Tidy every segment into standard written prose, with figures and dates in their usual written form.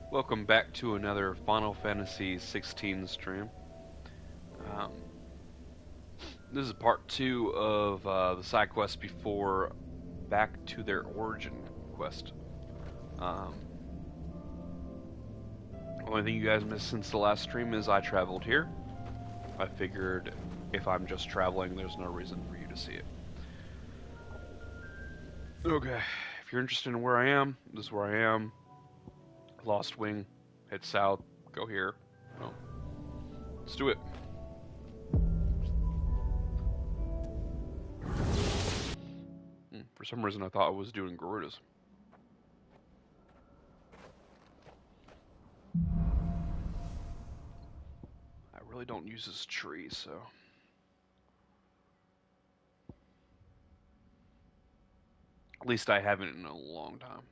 Welcome back to another Final Fantasy 16 stream. Um, this is part 2 of the side quest before Back to Their Origin quest. Um, only thing you guys missed since the last stream is I traveled here. I figured if I'm just traveling, there's no reason for you to see it. Okay, if you're interested in where I am, this is where I am. Lost Wing, head south, go here. Well, let's do it. For some reason, I thought I was doing Garudas. I really don't use this tree, so... At least I haven't in a long time.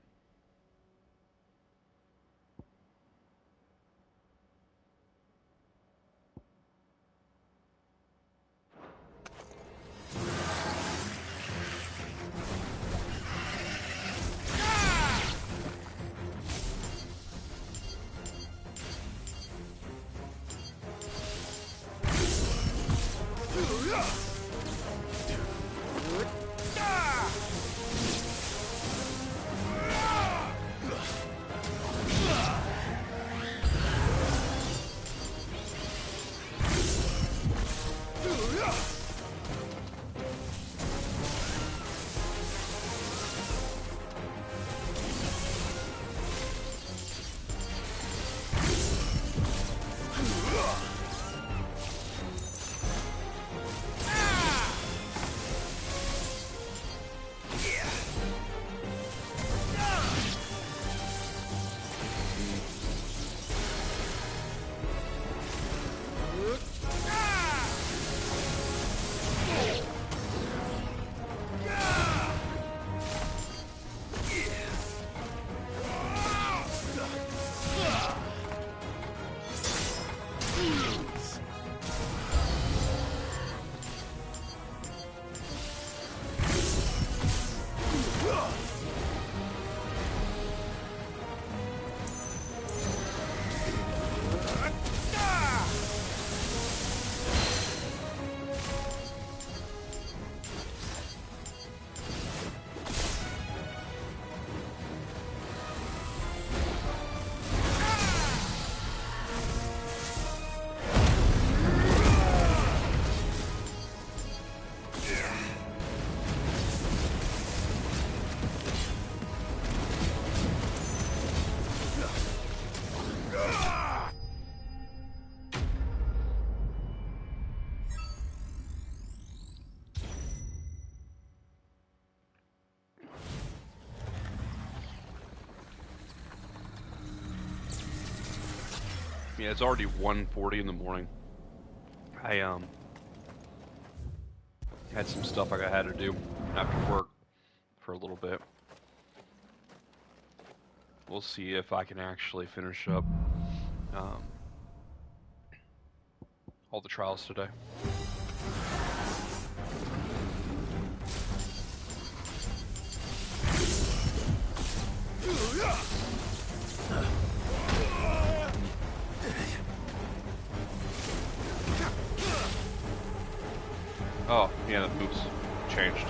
Yeah, it's already 1:40 in the morning. I had some stuff I had to do after work for a little bit. We'll see if I can actually finish up all the trials today. Oh, yeah, the moves changed.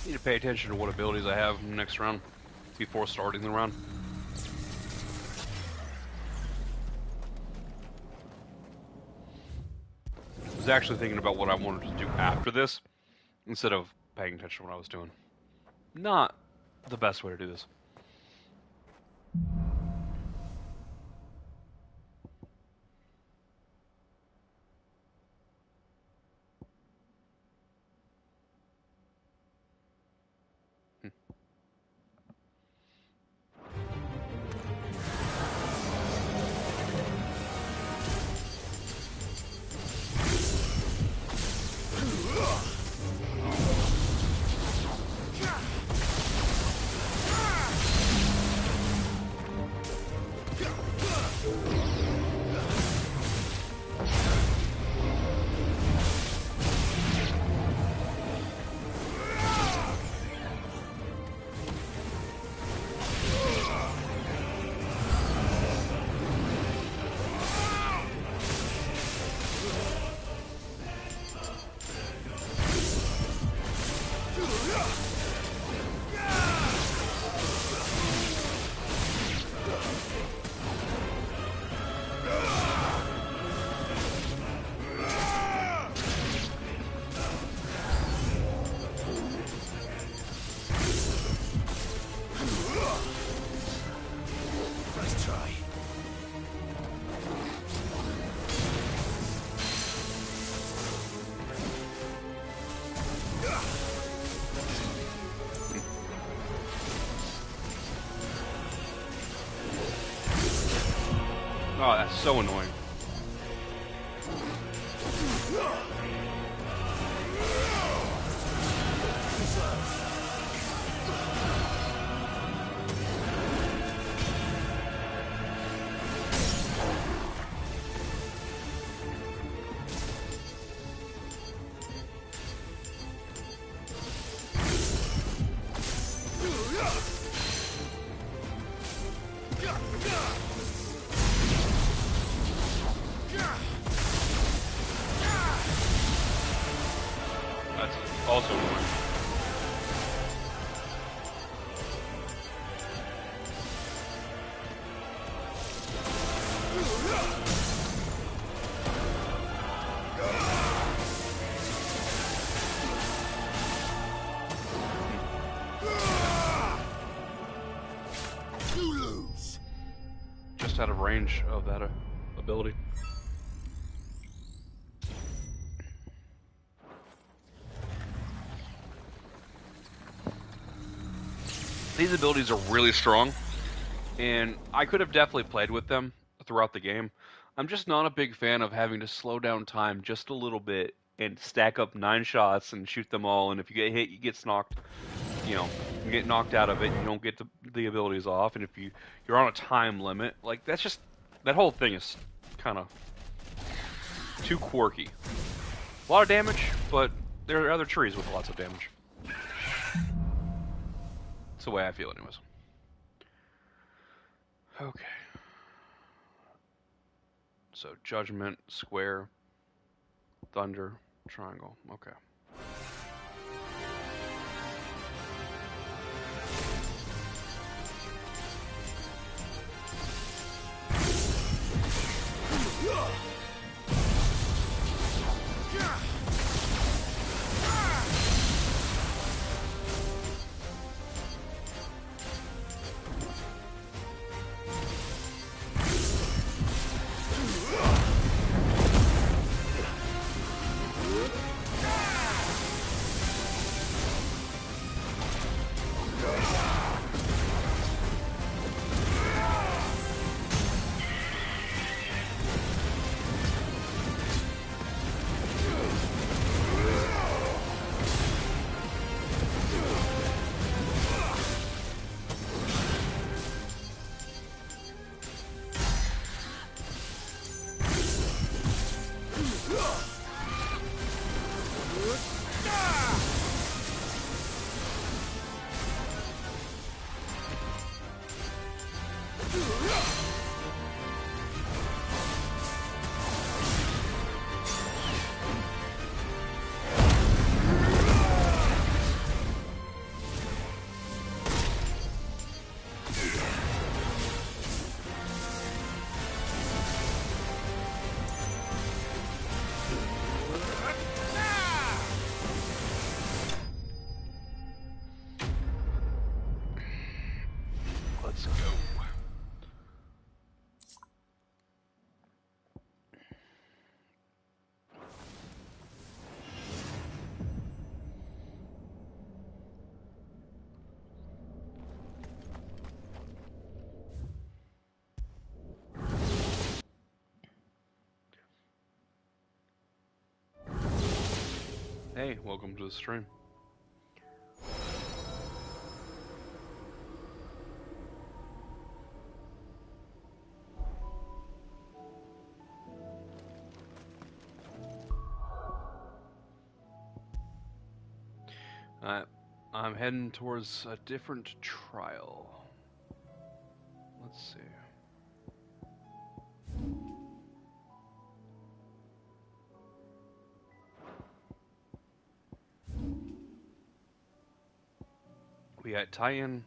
Need to pay attention to what abilities I have in the next round before starting the round. I was actually thinking about what I wanted to do after this instead of paying attention to what I was doing. Not the best way to do this. Oh, that's so annoying. That's also annoying. Just out of range of that ability. These abilities are really strong, and I could have definitely played with them throughout the game. I'm just not a big fan of having to slow down time just a little bit and stack up 9 shots and shoot them all, and if you get hit, you get knocked, you get knocked out of it, you don't get the abilities off, and if you're on a time limit, like, that's just, that whole thing is kind of too quirky. A lot of damage, but there are other trees with lots of damage. That's the way I feel anyways. Okay. So, Judgment, Square, Thunder, Triangle. Okay. welcome to the stream. I'm heading towards a different trial. Let's see. We got Titan.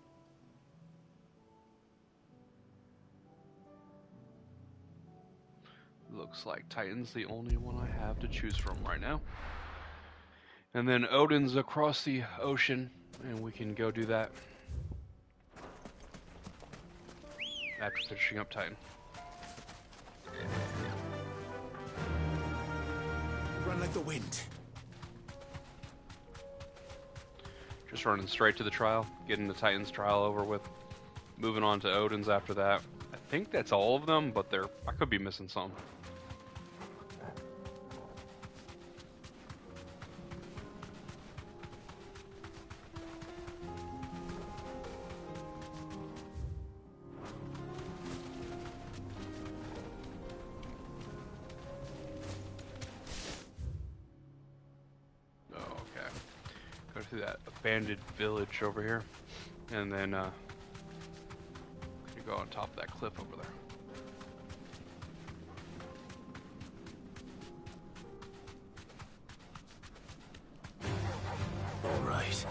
Looks like Titan's the only one I have to choose from right now. And then Odin's across the ocean, and we can go do that after finishing up Titan. Run like the wind. Just running straight to the trial, getting the Titan's trial over with, moving on to Odin's after that. I think that's all of them, but I could be missing some. Through that abandoned village over here, and then you go on top of that cliff over there. All right.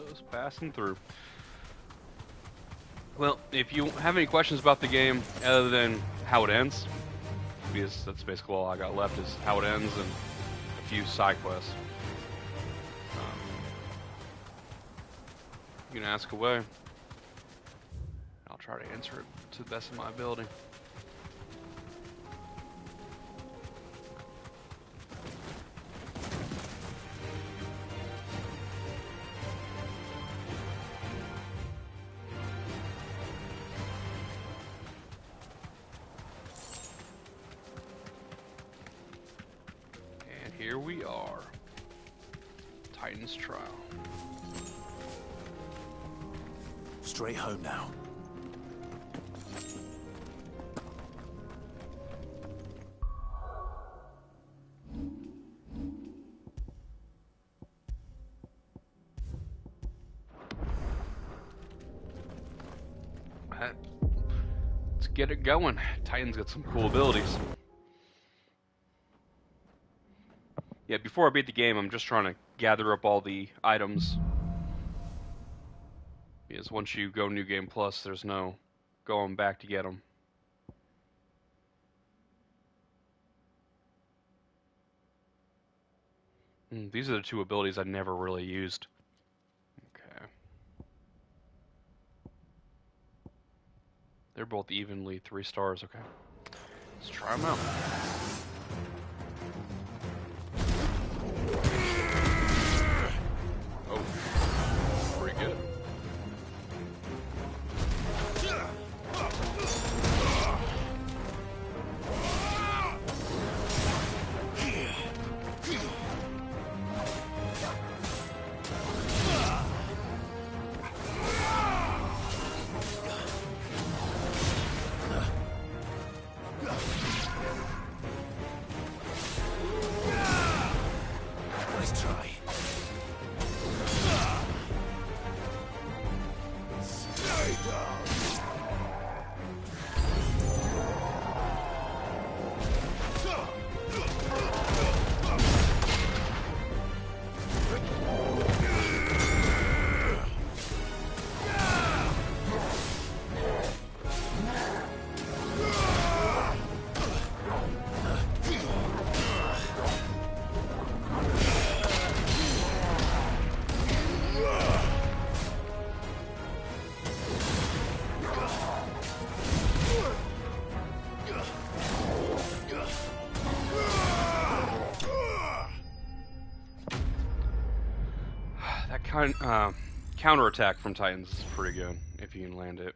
Just passing through. Well, if you have any questions about the game other than how it ends, because that's basically all I got left is how it ends and a few side quests, you can ask away. I'll try to answer it to the best of my ability. Here we are. Titan's trial. Straight home now. Let's get it going. Titan's got some cool abilities. Yeah, before I beat the game, I'm just trying to gather up all the items. Because once you go New Game Plus, there's no going back to get them. These are the two abilities I never really used. Okay. They're both evenly 3 stars, okay. Let's try them out. Pretty good. Nice try. Counterattack from Titans is pretty good. if you can land it.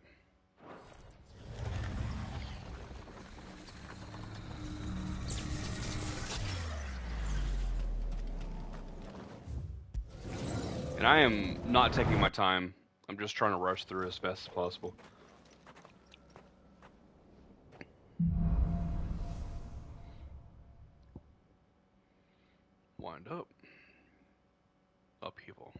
And I am not taking my time. I'm just trying to rush through as fast as possible. Wind up. Upheaval.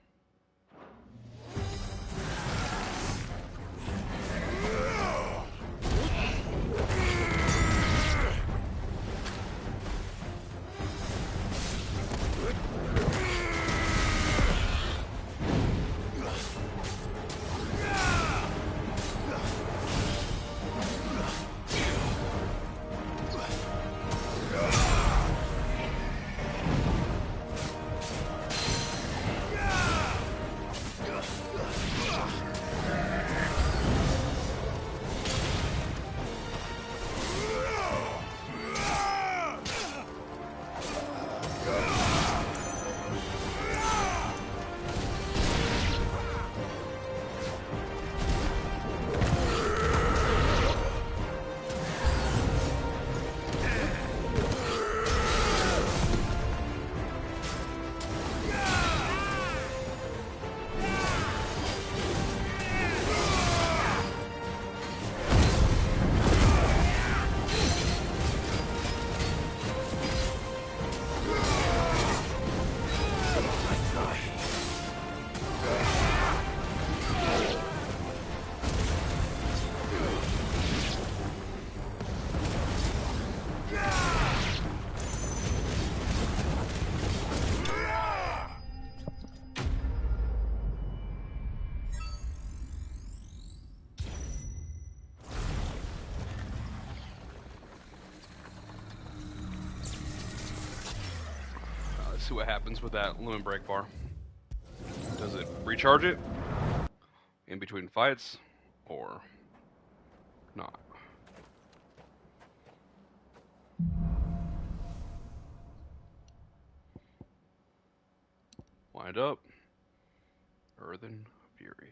See what happens with that limit break bar. Does it recharge it in between fights or not? Wind up. Earthen Fury.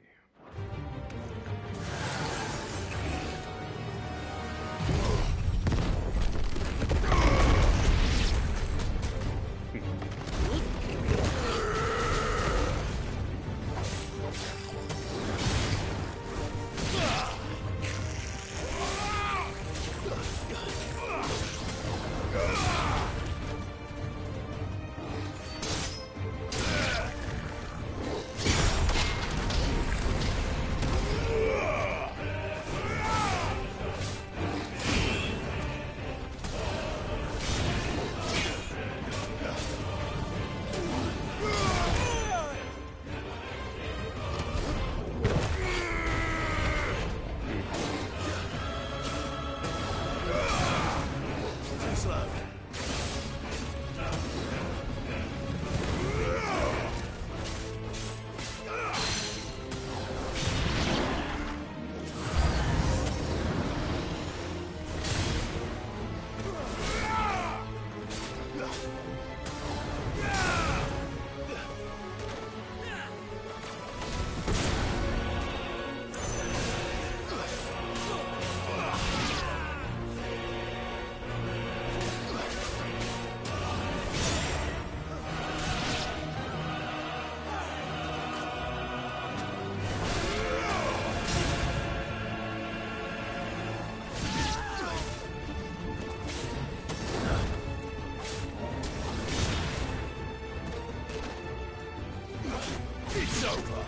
It's over.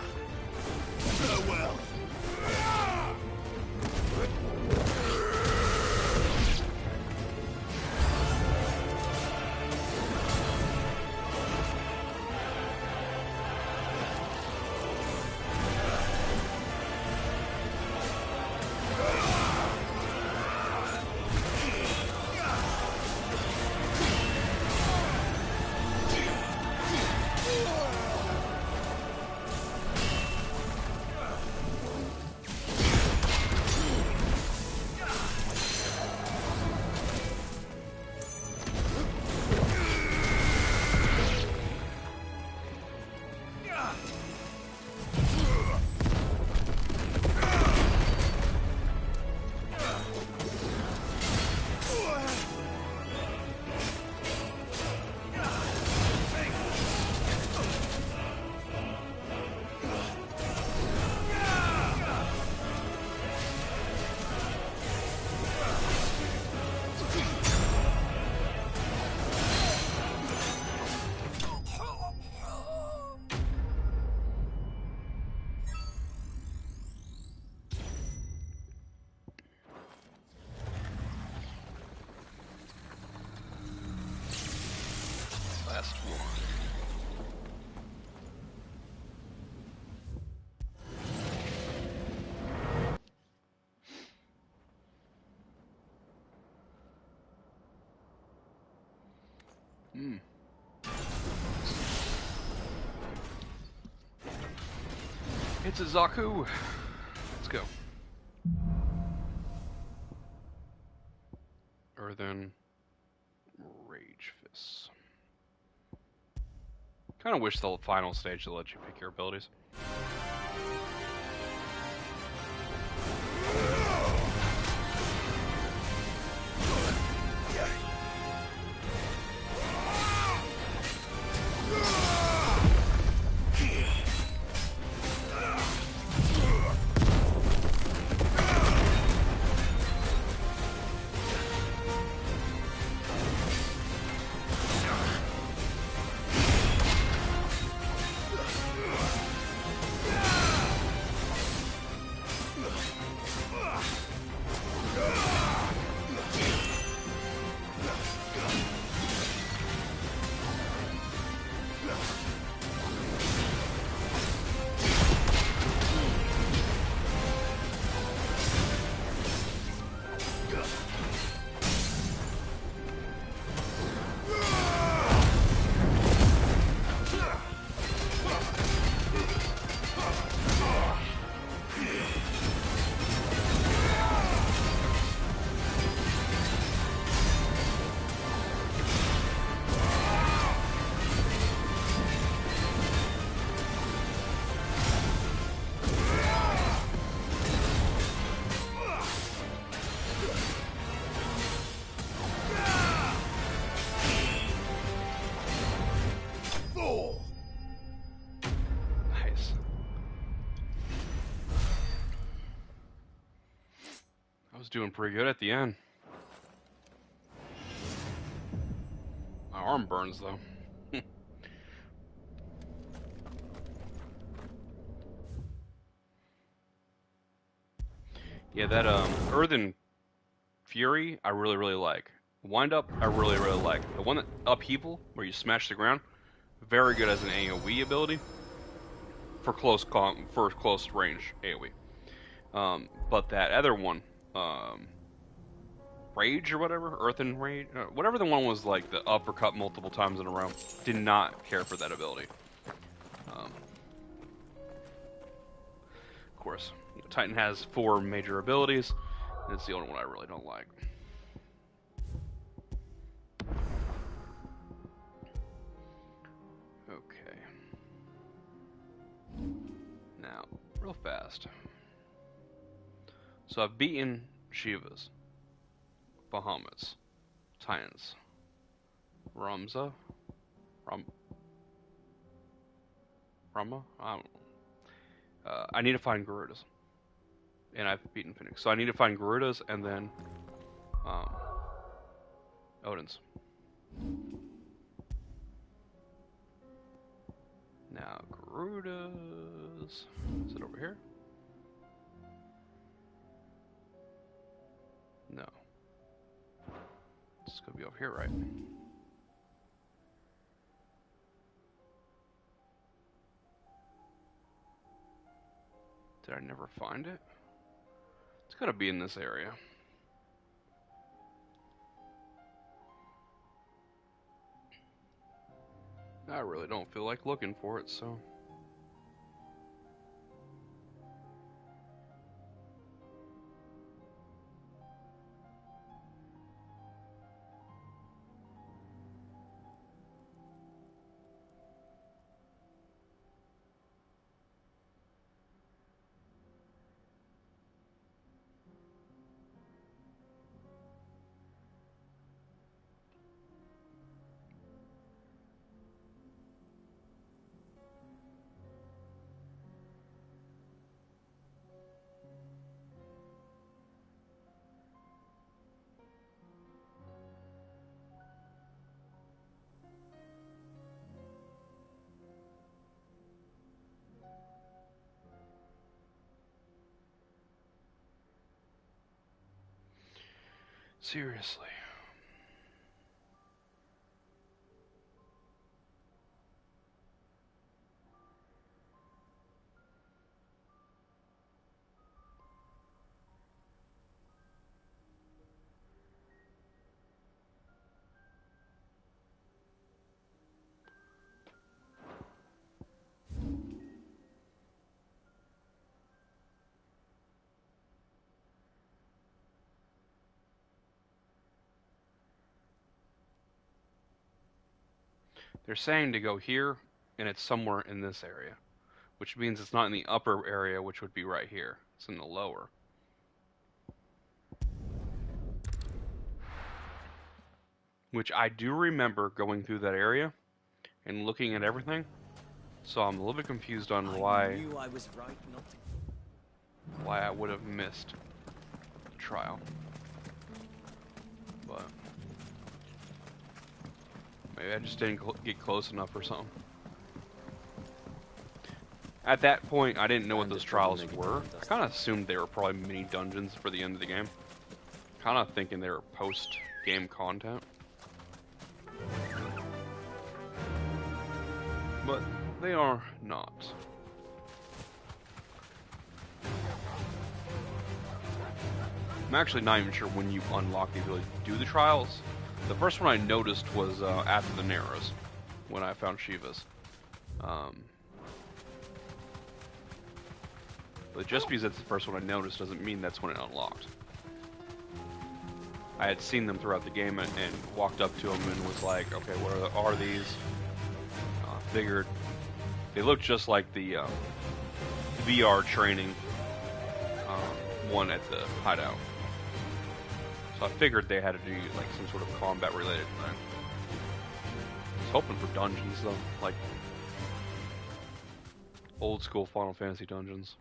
Farewell. Hmm. It's a Zaku. Let's go. Earthen Rage Fists. Kind of wish the final stage would let you pick your abilities. Nice. I was doing pretty good at the end. My arm burns though. Yeah, that Earthen Fury I really like. Wind Up I really like. The one that Upheaval, where you smash the ground, very good as an AoE ability for close range AoE. But that other one, Rage or whatever, Earthen Rage, whatever the one was like the uppercut multiple times in a row, did not care for that ability. Of course, Titan has 4 major abilities, and it's the only one I really don't like. Okay. Now, real fast. So I've beaten Shivas, Bahamut's, Titans, Rama? I don't know. I need to find Garudas. And I've beaten Phoenix. So I need to find Garudas and then Odin's. Now, Garudas. Is it over here? No. It's gonna be over here, right? Did I never find it? It's gotta be in this area. I really don't feel like looking for it, so... Seriously. They're saying to go here, and it's somewhere in this area, which means it's not in the upper area, which would be right here. It's in the lower. Which I do remember going through that area and looking at everything, so I'm a little bit confused on why I was right not to... why I would have missed the trial. But maybe I just didn't get close enough or something. At that point, I didn't know what those trials were. I kind of assumed they were probably mini dungeons for the end of the game. Kind of thinking they were post-game content. But they are not. I'm actually not even sure when you unlock the ability to do the trials. The first one I noticed was after the Narrows, when I found Shiva's. But just because that's the first one I noticed doesn't mean that's when it unlocked. I had seen them throughout the game and walked up to them and was like, okay, what are these? Figured they look just like the VR training one at the hideout. So I figured they had to do like some sort of combat related thing. I was hoping for dungeons though, like old school Final Fantasy dungeons.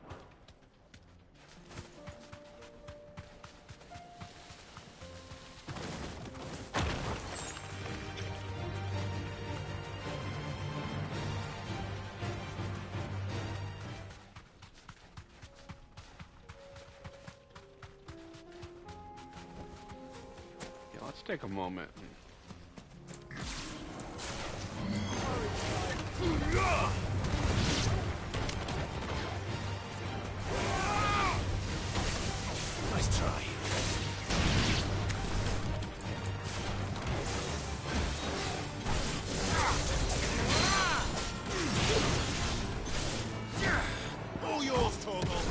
Let's take a moment. Nice try. All yours, Torgal.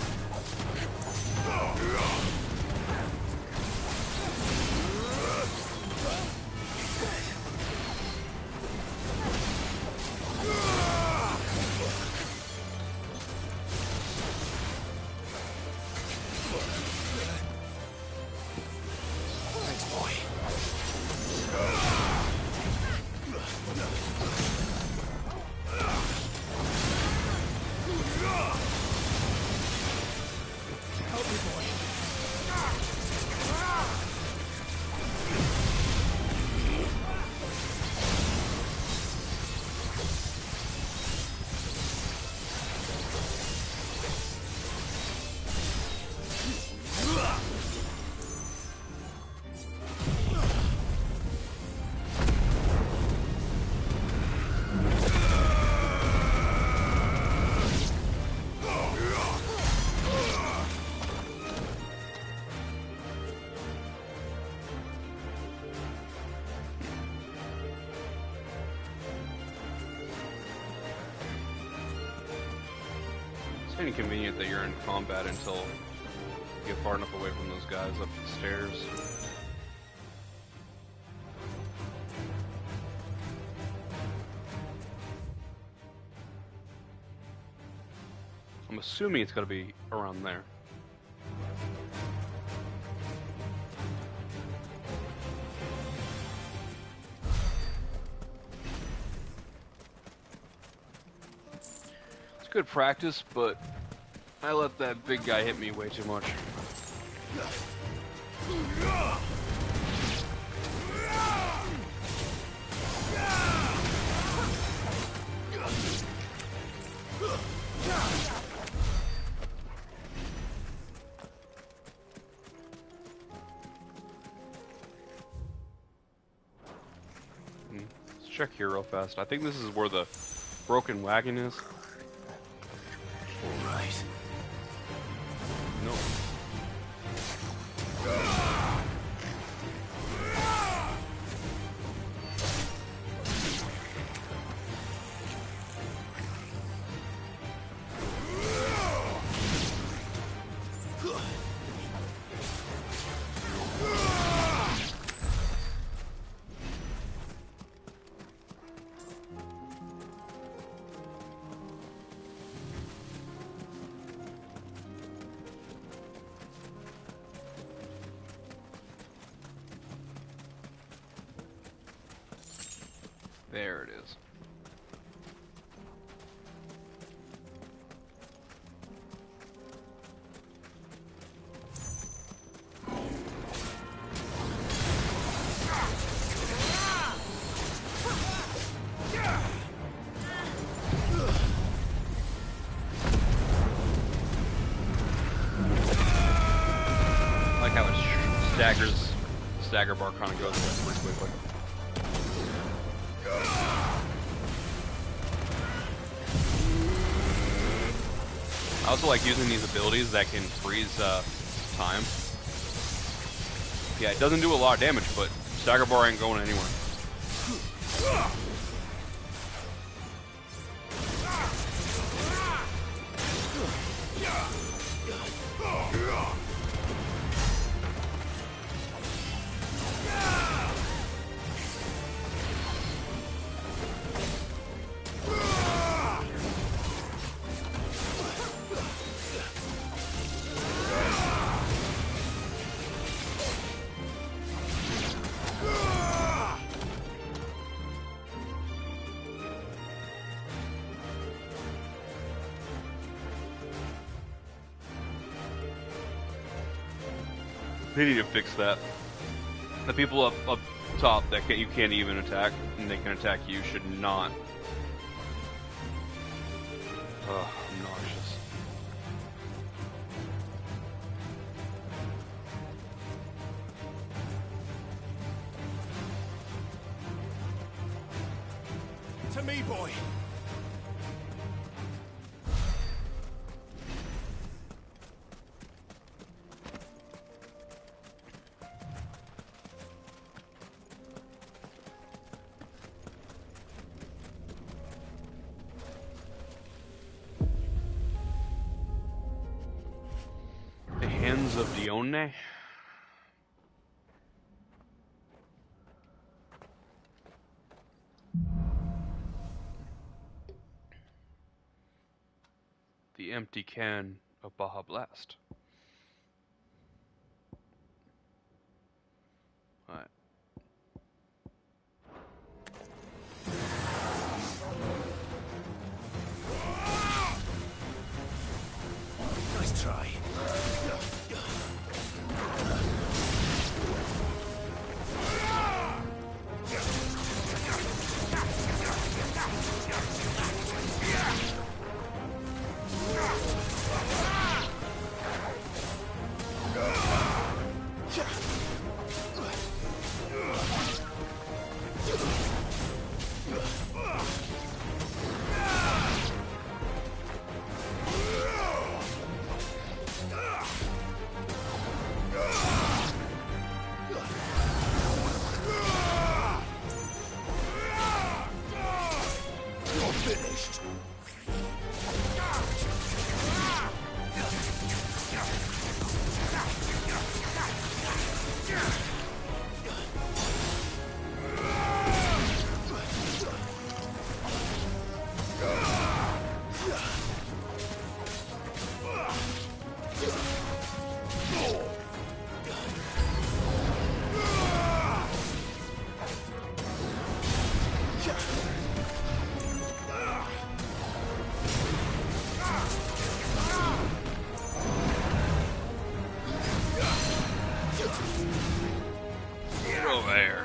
It's inconvenient that you're in combat until you get far enough away from those guys up the stairs. I'm assuming it's gotta be around there. It's good practice, but I let that big guy hit me way too much. Let's check here real fast. I think this is where the broken wagon is. All right. Nope. There it is. I like how it stagger bar kind of goes away pretty quickly. I also like using these abilities that can freeze time. Yeah, it doesn't do a lot of damage, but stagger bar ain't going anywhere. They need to fix that. The people up top that you can't even attack, and they can attack you, should not. Ugh, I'm nauseous. To me, boy. The Hands of Dione? The Empty Can of Baja Blast. Alright. Nice try. Finished. Get over here.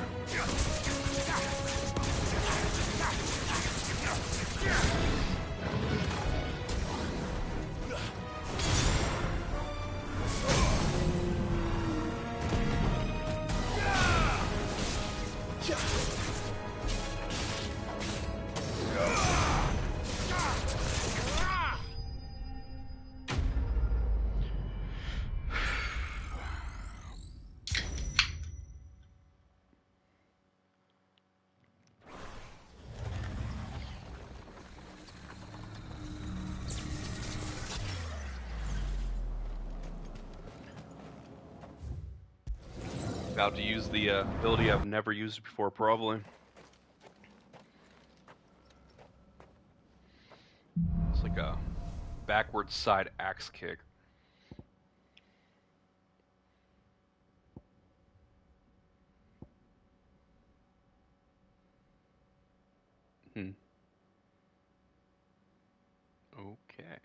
About to use the ability I've never used before, probably. It's like a backward side axe kick. Hmm. Okay.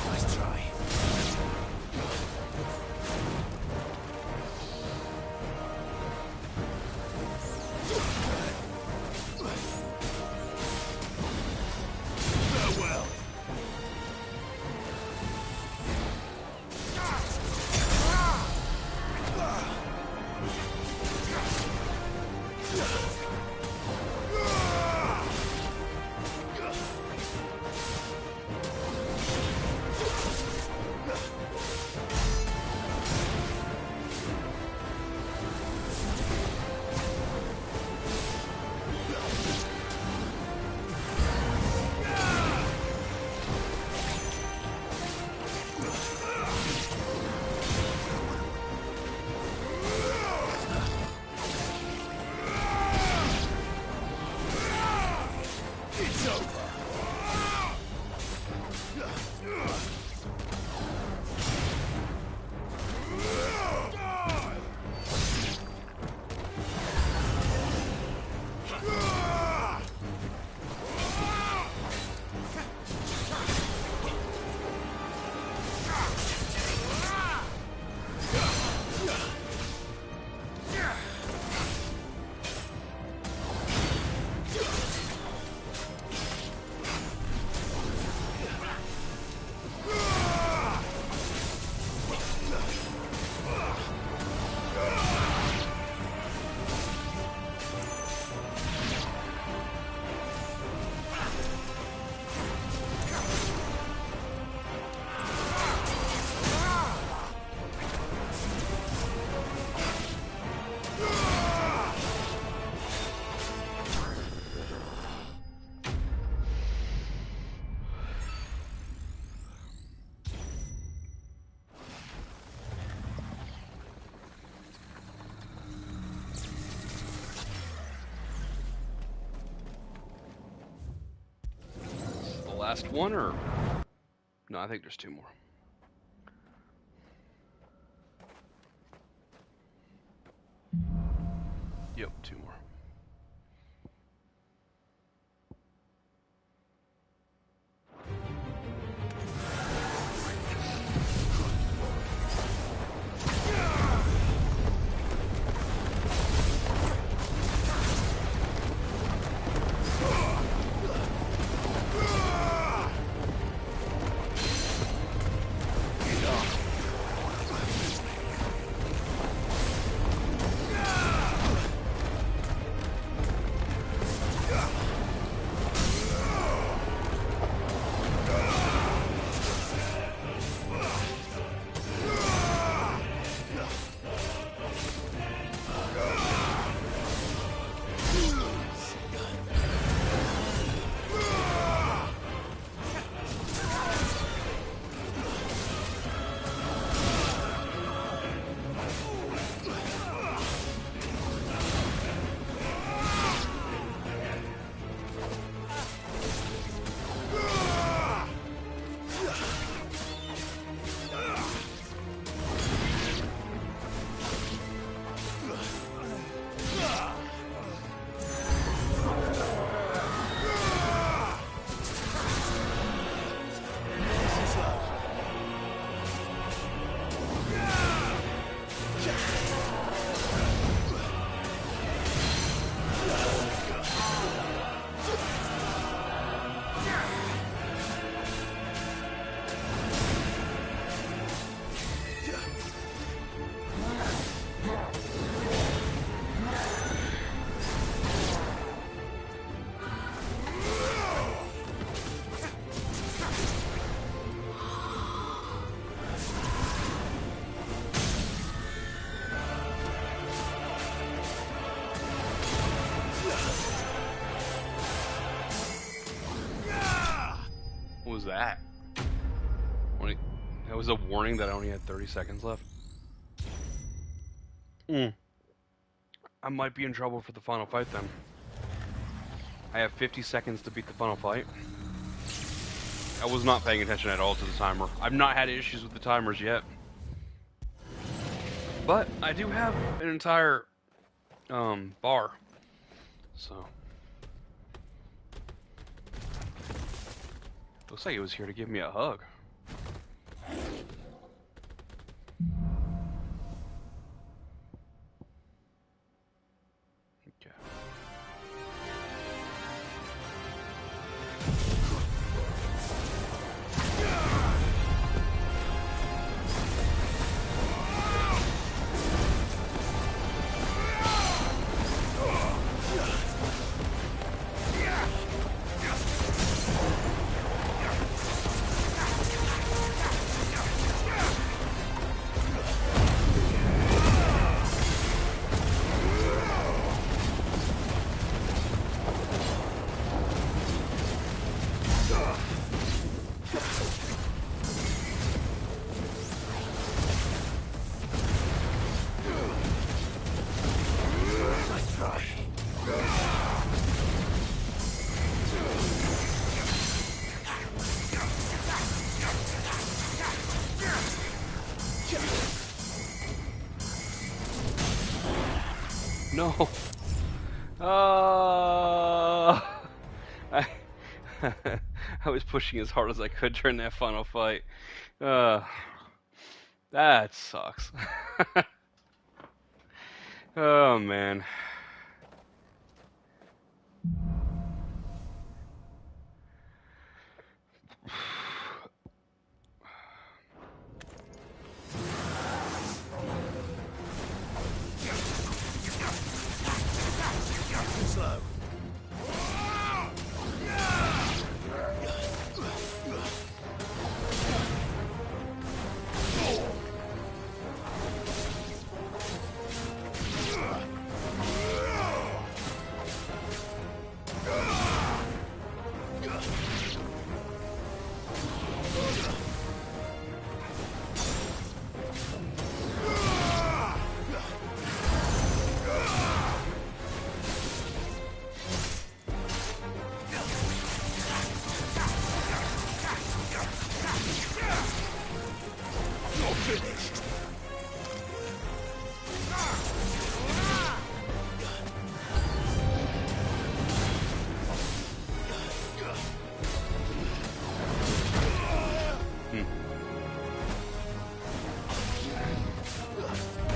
Nice try. Farewell. It's over. Last one, or no? I think there's two more. Yep, two more. What was that? That was a warning that I only had 30 seconds left. I might be in trouble for the final fight then. I have 50 seconds to beat the final fight. I was not paying attention at all to the timer. I've not had issues with the timers yet. But I do have an entire bar. So looks like it was here to give me a hug. Okay. No. I I was pushing as hard as I could during that final fight. That sucks. Oh man. Slow.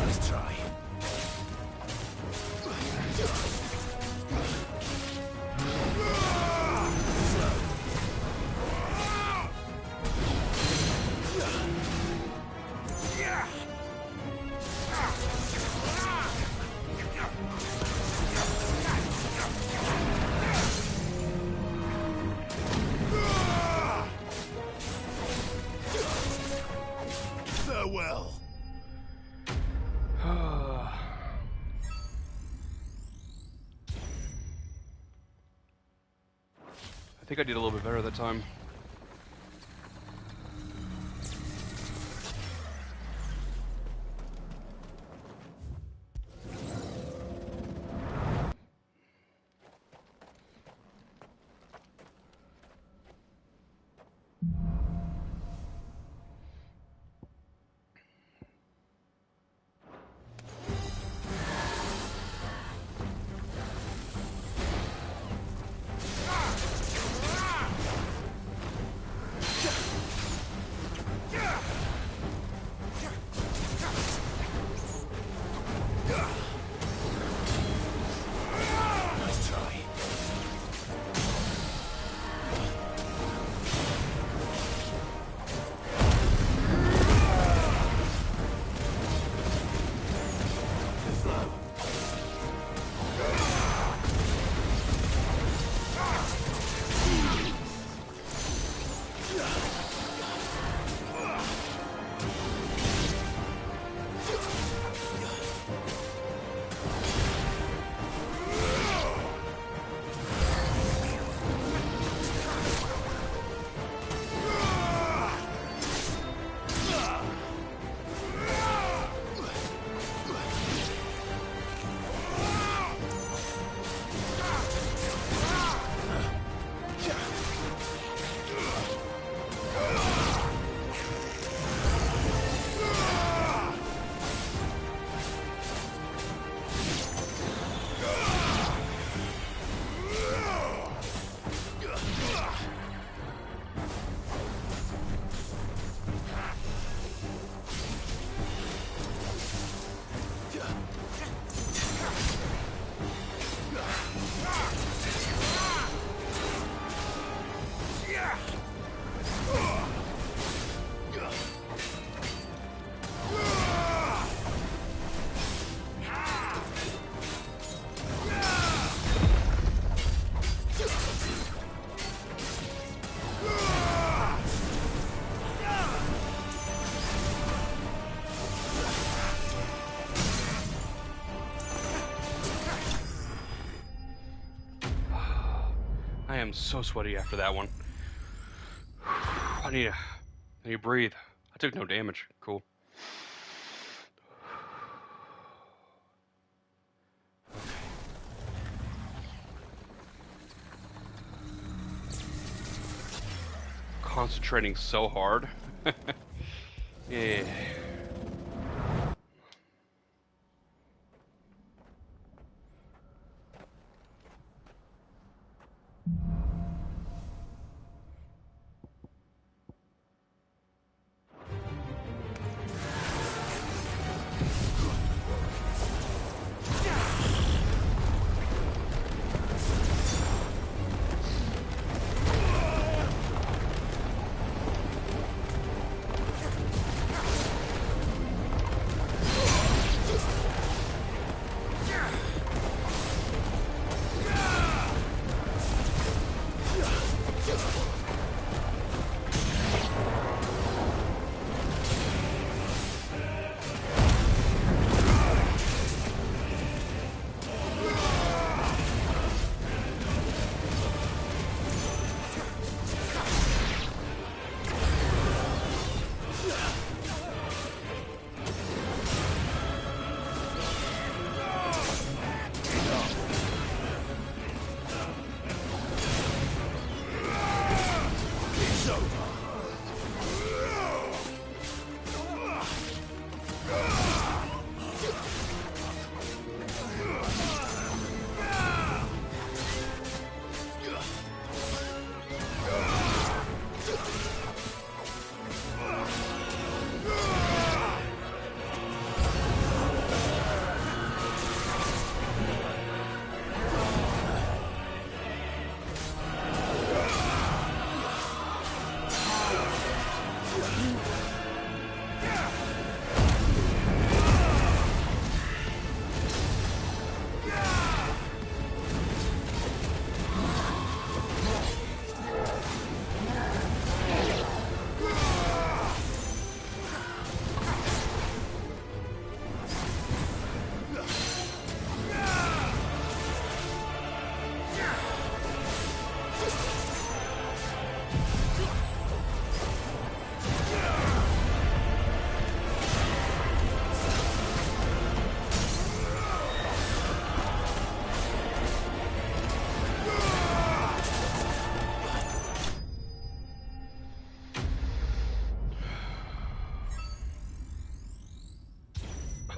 Let's try. Farewell. I think I did a little bit better that time. I am so sweaty after that one. I need to breathe. I took no damage. Cool. Concentrating so hard. Yeah.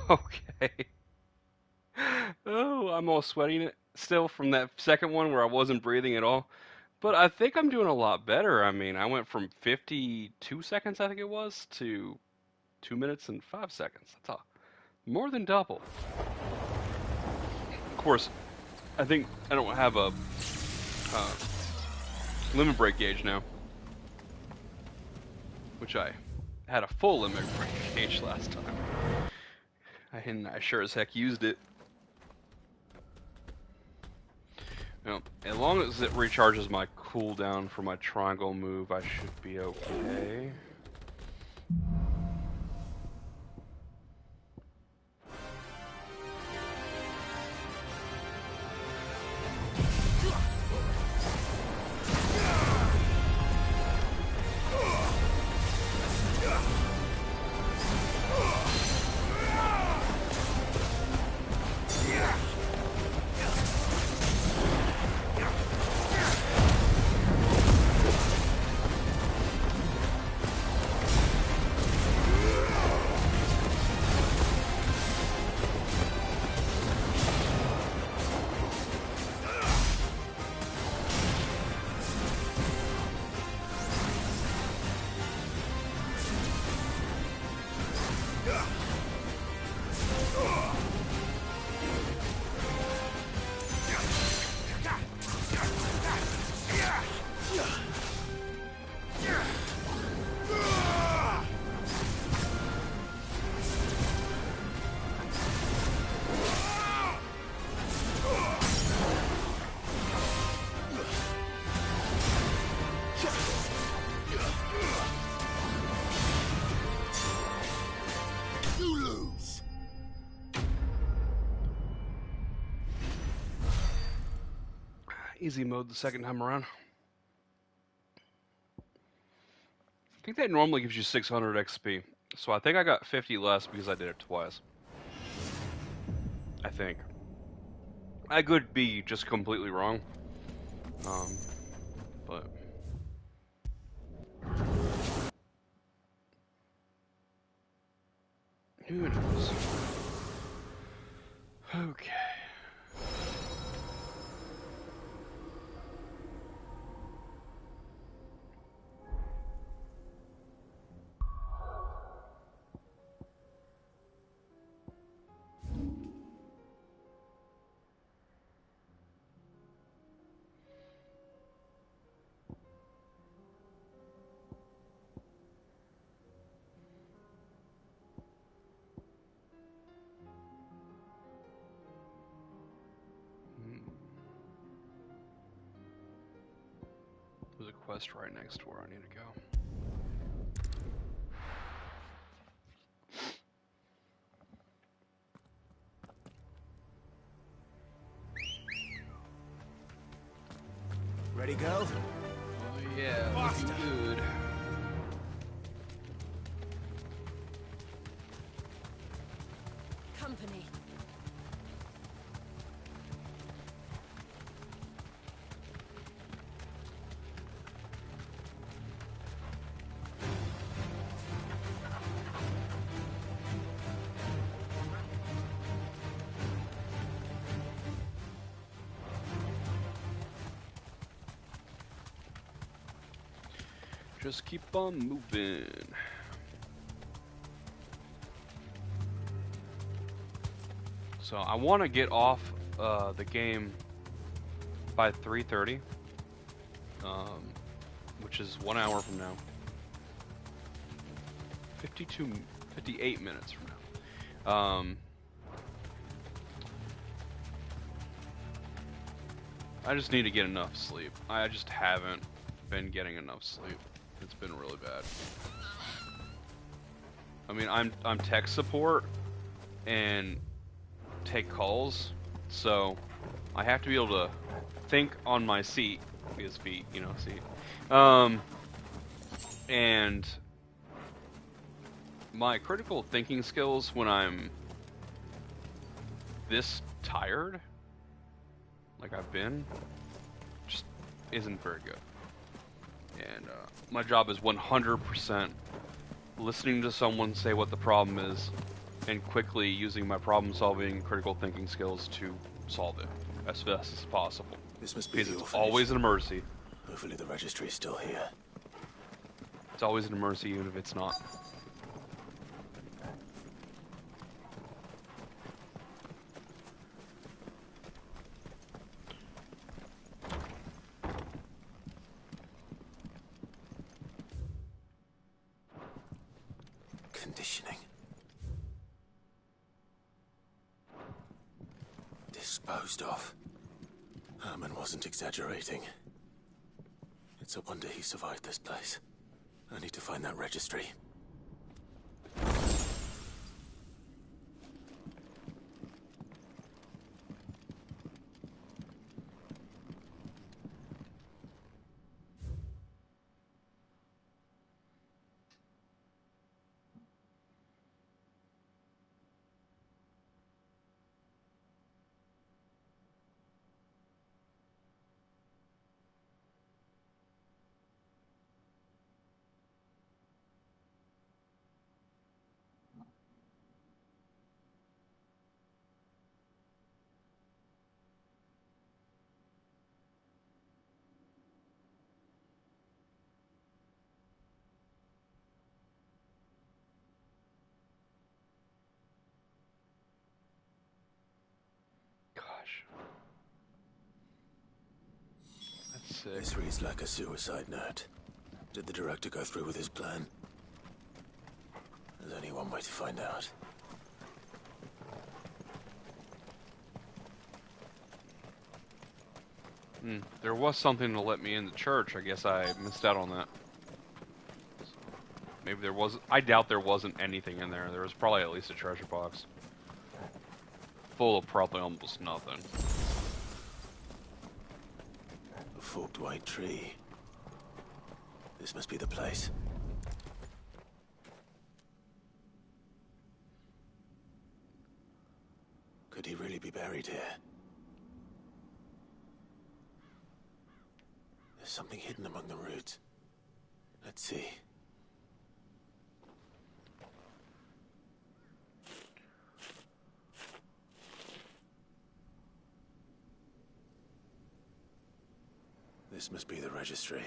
Okay. Oh, I'm all sweating still from that second one where I wasn't breathing at all. But I think I'm doing a lot better. I mean, I went from 52 seconds, I think it was, to 2 minutes and 5 seconds. That's all. More than double. Of course, I think I don't have a limit break gauge now, which I had a full limit break gauge last time. I sure as heck used it. Well, as long as it recharges my cooldown for my triangle move, I should be okay. Easy mode the second time around. I think that normally gives you 600 XP. So I think I got 50 less because I did it twice. I think. I could be just completely wrong. But... who knows? Okay. There's a quest right next to where I need to go. Ready, go? Oh yeah, looking good. Company. Just keep on moving. So I want to get off the game by 3:30, which is 1 hour from now. 58 minutes from now. I just need to get enough sleep. I just haven't been getting enough sleep. It's been really bad. I mean, I'm tech support and take calls, so I have to be able to think on my seat, because feet, you know, seat. And my critical thinking skills when I'm this tired, like I've been, just isn't very good. And my job is 100% listening to someone say what the problem is and quickly using my problem-solving critical thinking skills to solve it as fast as possible. This must be Because the it's orphanage. always an emergency. Hopefully the registry's still here. It's always an emergency even if it's not. Conditioning. Disposed of. Herman wasn't exaggerating. It's a wonder he survived this place. I need to find that registry. Gosh. That's sick. This reads like a suicide note. Did the director go through with his plan? There's only one way to find out. There was something to let me in the church. I guess I missed out on that. Maybe there was. I doubt there wasn't anything in there. There was probably at least a treasure box. Full of probably almost nothing. forked white tree. This must be the place. Could he really be buried here? There's something hidden among the roots. Let's see. This must be the registry.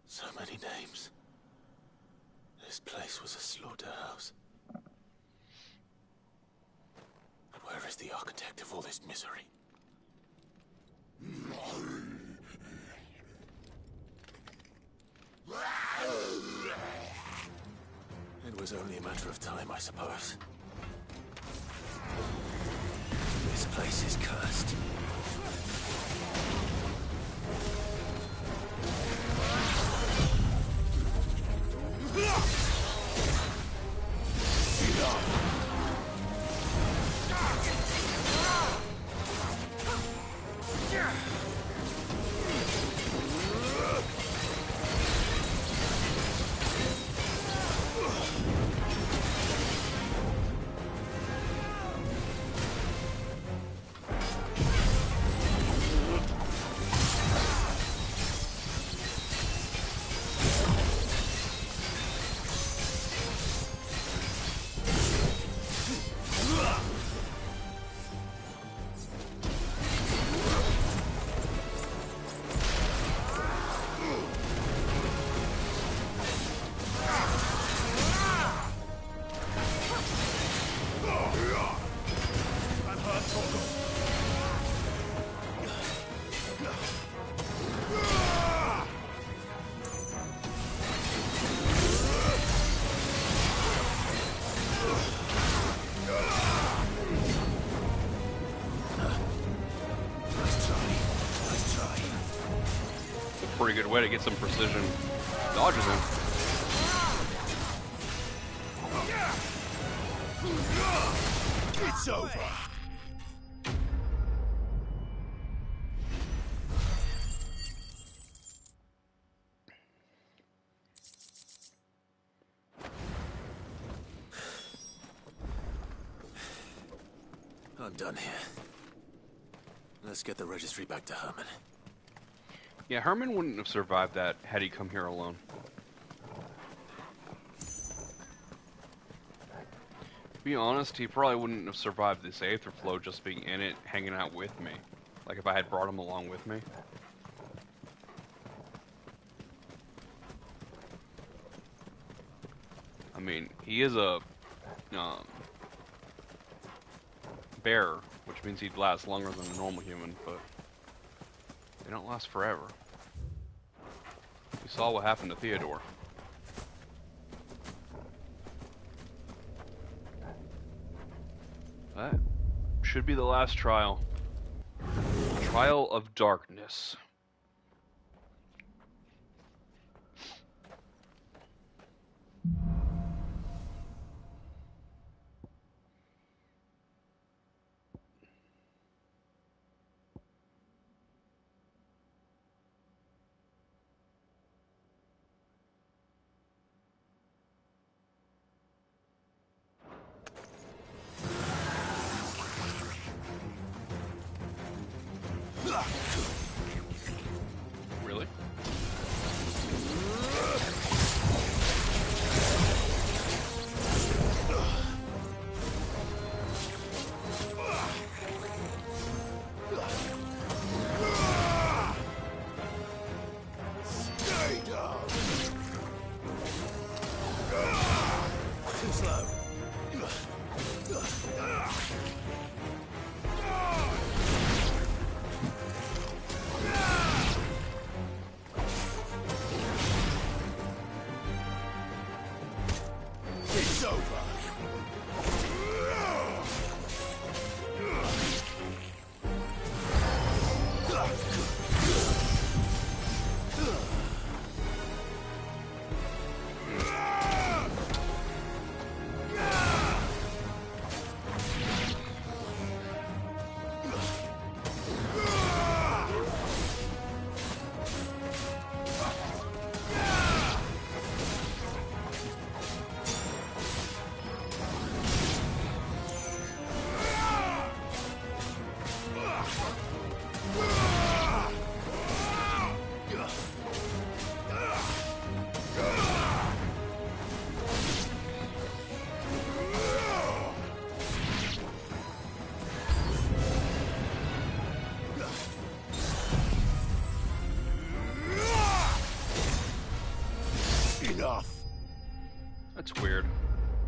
So many names. This place was a slaughterhouse. Where is the architect of all this misery? It was only a matter of time, I suppose. This place is cursed. Pretty good way to get some precision. Dodges him. It's over. I'm done here. Let's get the registry back to Herman. Yeah, Herman wouldn't have survived that had he come here alone. To be honest, he probably wouldn't have survived this aether flow just being in it, hanging out with me. Like if I had brought him along with me. I mean, he is a bear, which means he'd last longer than a normal human, but they don't last forever. You saw what happened to Theodore. That should be the last trial. Trial of Darkness. Really? Stay down. Too slow. It's over.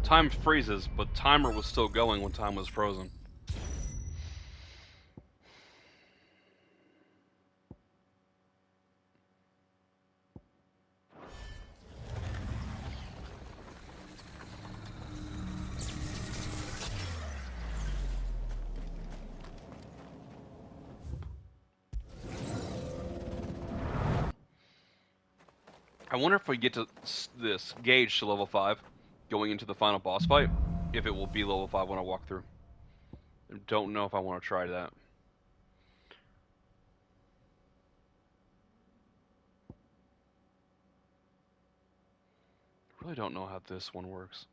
Time freezes, but timer was still going when time was frozen. I wonder if we get to this gauge to level 5, going into the final boss fight, if it will be level 5 when I walk through. I don't know if I want to try that. I really don't know how this one works.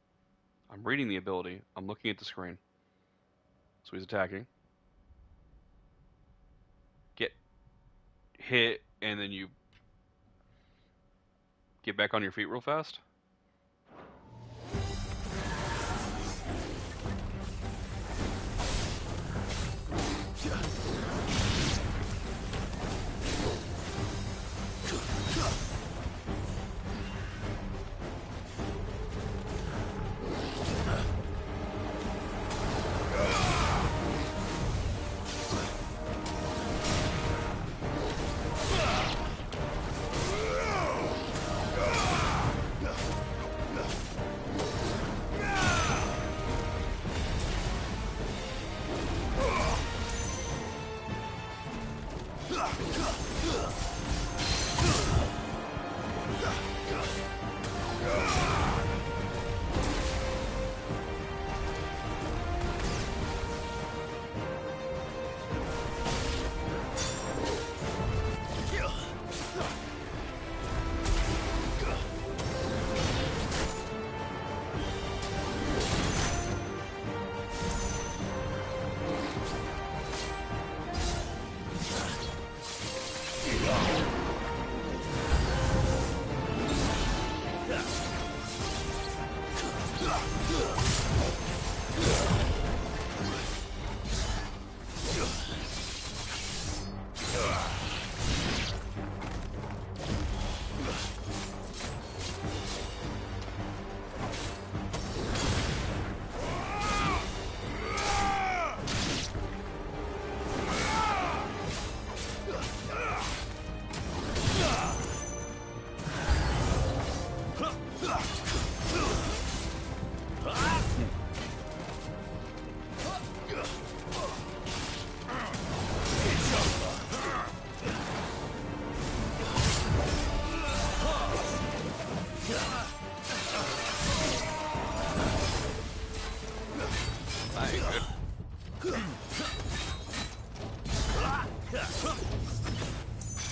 I'm reading the ability. I'm looking at the screen. So he's attacking. Get hit, and then you get back on your feet real fast.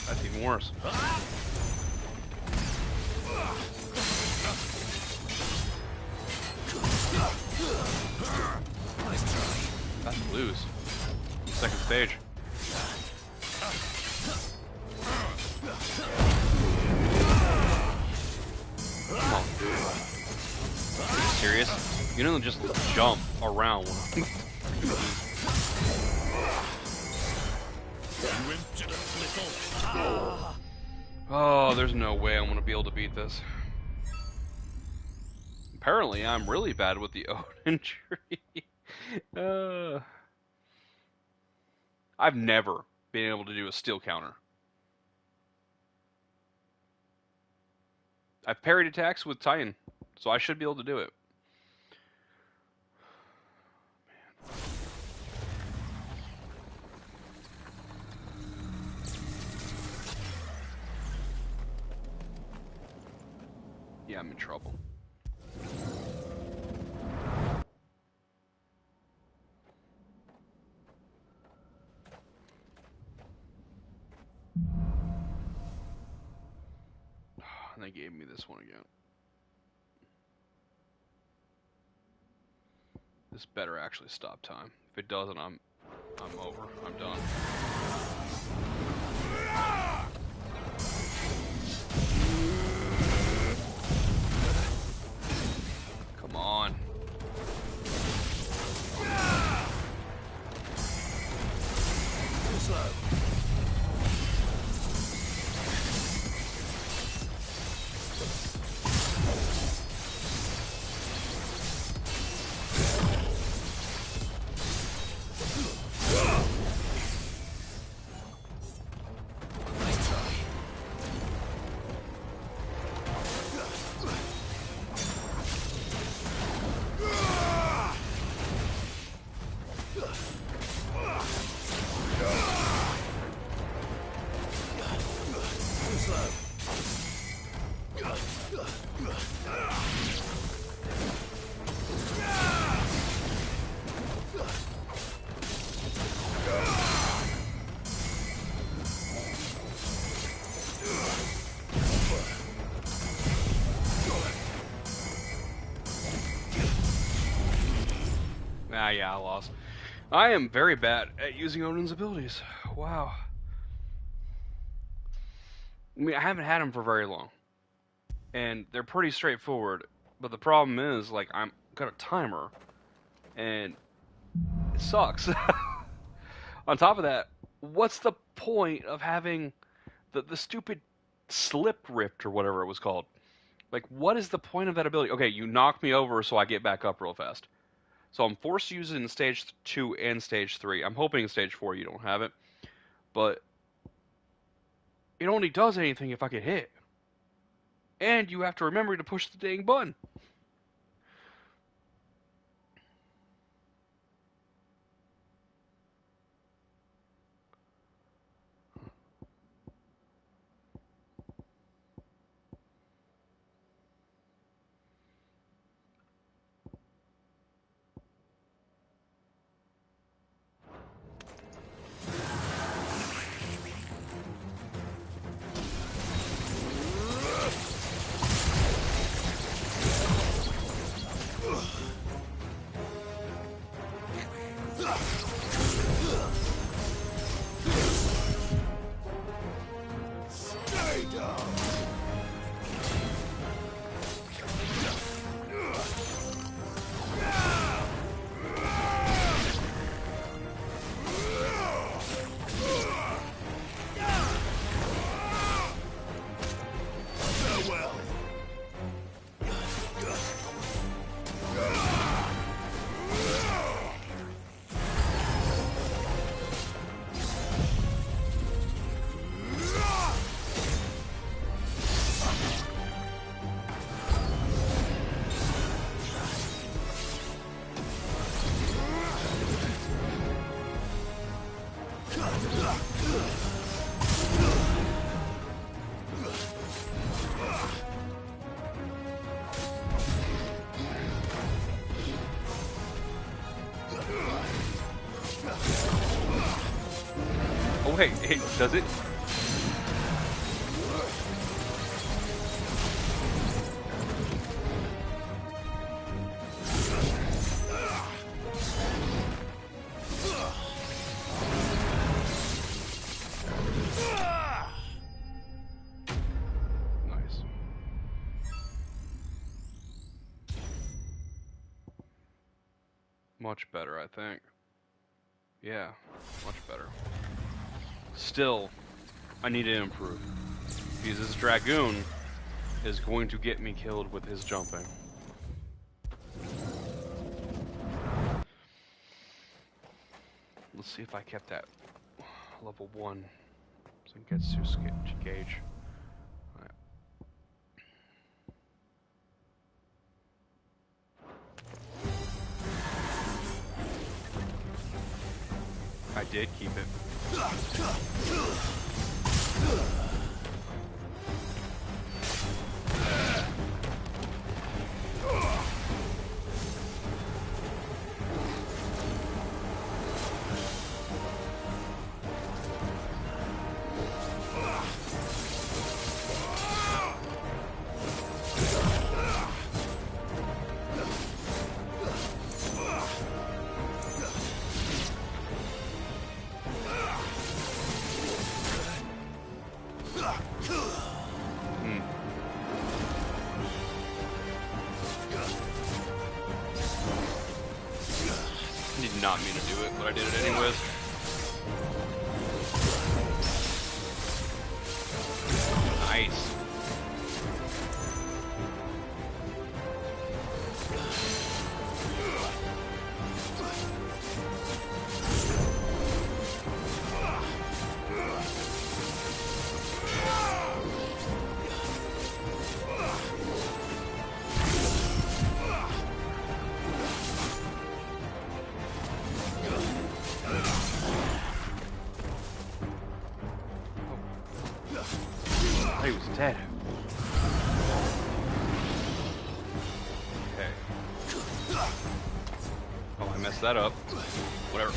That's even worse. That's a lose. Second stage. Come on. Are you serious? You don't just jump around. Oh, there's no way I'm gonna be able to beat this. Apparently, I'm really bad with the Odin tree. I've never been able to do a steel counter. I've parried attacks with Titan, so I should be able to do it. Yeah, I'm in trouble. And they gave me this one again. This better actually stop time. If it doesn't, I'm over. I'm done. Come on. Slow. Ah, yeah, I lost. I am very bad at using Odin's abilities. Wow. I mean, I haven't had them for very long. And they're pretty straightforward. But the problem is, like, I'm got a timer. And it sucks. On top of that, what's the point of having the stupid slip rift or whatever it was called? Like, what is the point of that ability? Okay, you knock me over so I get back up real fast. So I'm forced to use it in stage 2 and stage 3. I'm hoping in stage 4 you don't have it. But it only does anything if I get hit. And you have to remember to push the dang button. Oh, hey, does it? Nice. Much better, I think. Yeah, much better. Still, I need to improve. Because this Dragoon is going to get me killed with his jumping. Let's see if I kept that level 1 Sengetsu gauge. Right. I did keep it. Did not mean to do it, but I did it anyways. Nice. He was dead. Okay. Oh, I messed that up. Whatever.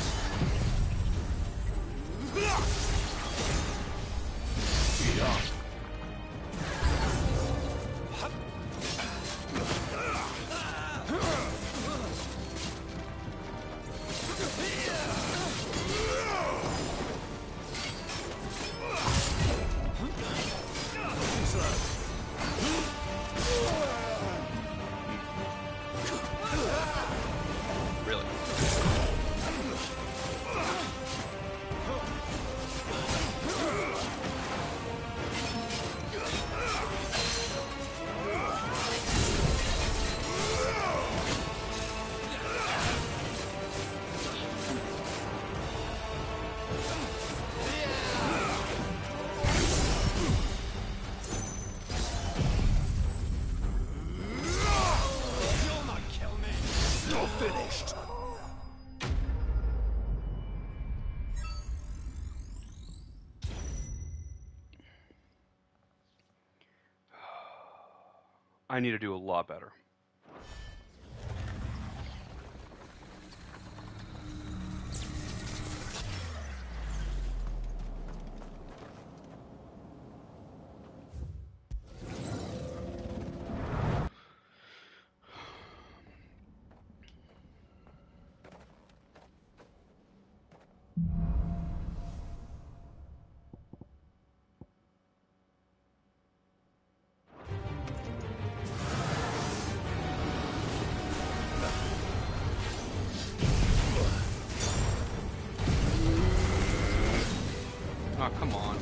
Really? I need to do a lot better. Oh, come on.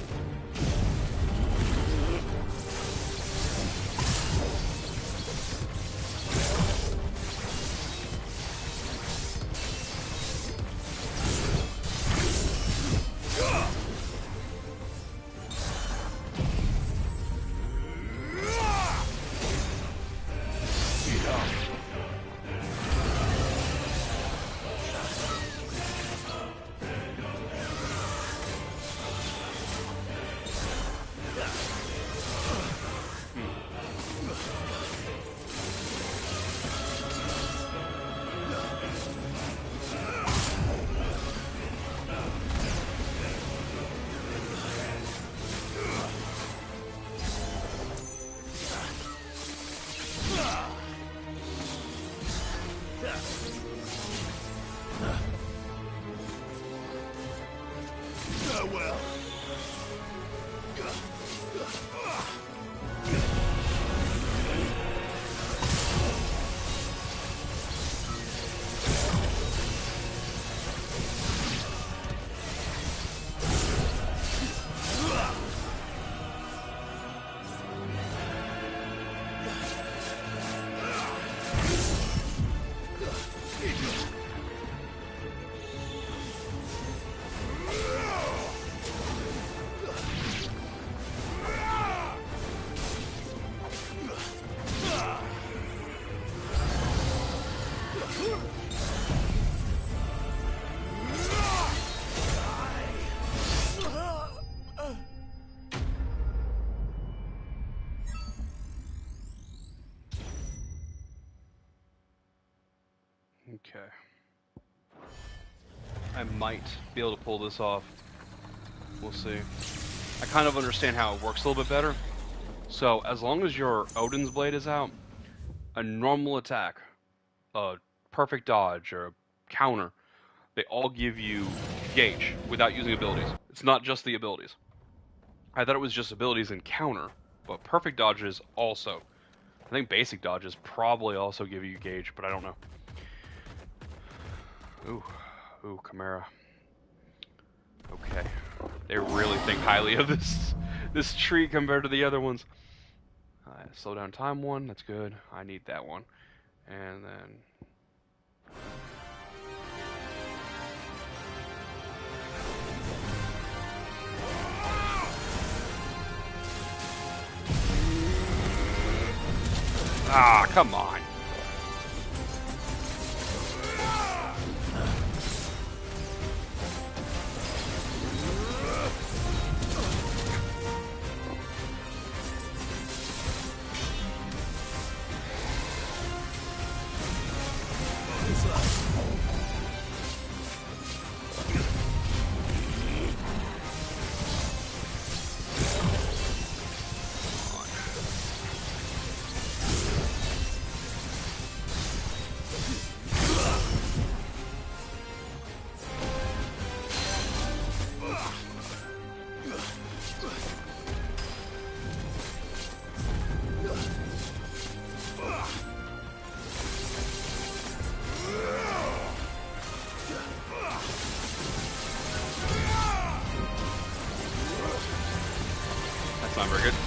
Okay. I might be able to pull this off. We'll see. I kind of understand how it works a little bit better. So, as long as your Odin's Blade is out, a normal attack, a perfect dodge, or a counter, they all give you gauge without using abilities. It's not just the abilities. I thought it was just abilities and counter, but perfect dodges also. I think basic dodges probably also give you gauge, but I don't know. Ooh, Chimera. Okay. They really think highly of this tree compared to the other ones. Slow down time one, that's good. I need that one. And then... Ah, come on.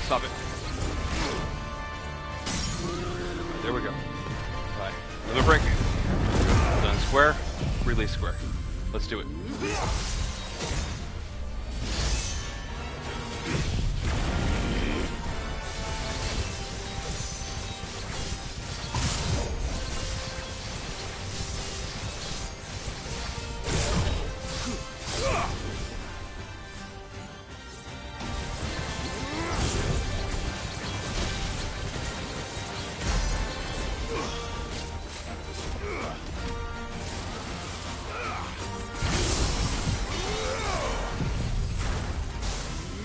Stop it. Right, there we go. Alright, another break. Done square, release square. Let's do it.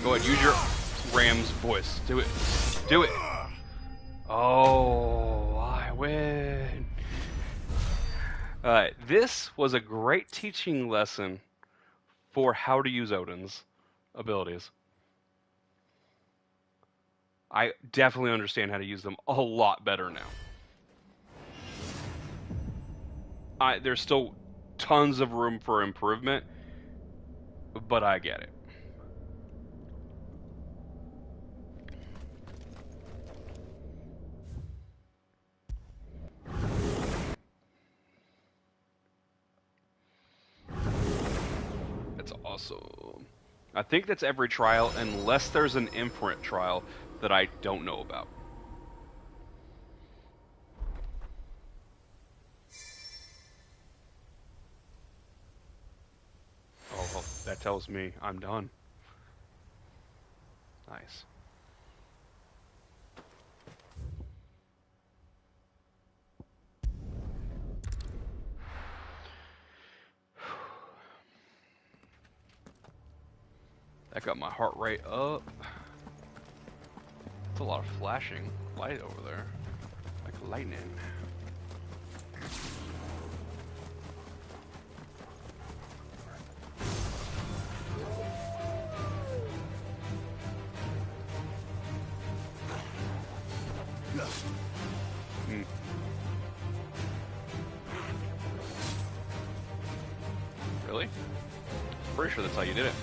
Go ahead, use your Ram's voice. Do it. Do it. Oh, I win. Alright, this was a great teaching lesson for how to use Odin's abilities. I definitely understand how to use them a lot better now. There's still tons of room for improvement, but I get it. That's awesome. I think that's every trial, unless there's an infinite trial that I don't know about. Oh, well, that tells me I'm done. Nice. That got my heart rate up. It's a lot of flashing light over there. Like lightning. Really? Pretty sure that's how you did it.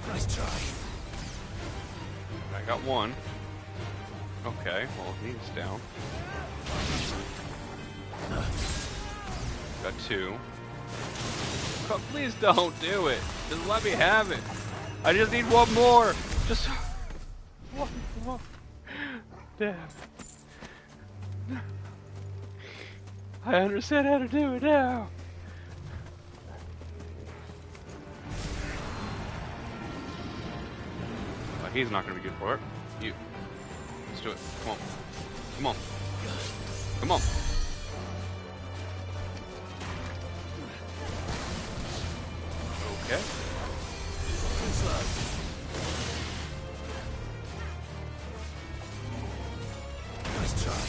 Nice try. I got one. Okay, well, he's down. Got two. Oh, please don't do it. Just let me have it. I just need one more. Just one more. Damn. I understand how to do it now. He's not going to be good for it. You. Let's do it. Come on. Come on. Come on. Okay. Nice try.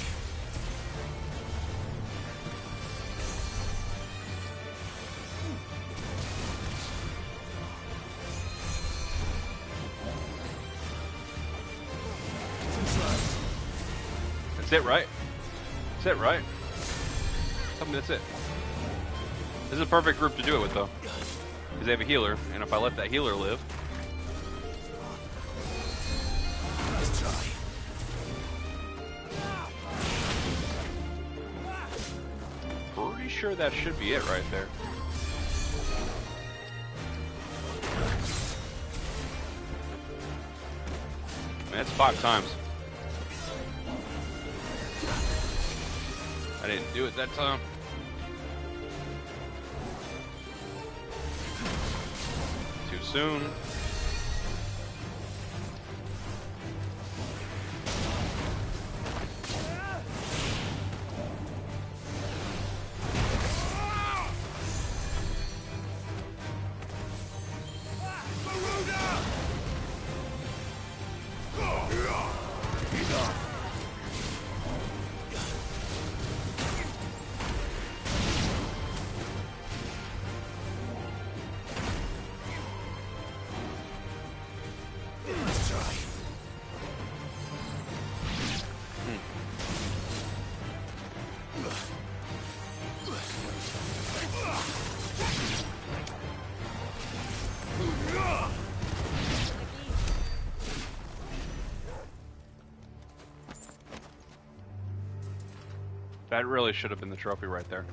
That's it, right? That's it, right? Tell me that's it. This is a perfect group to do it with, though. Because they have a healer, and if I let that healer live... Nice try. Pretty sure that should be it right there. Man, that's 5 times. I didn't do it that time. Too soon. That really should have been the trophy right there.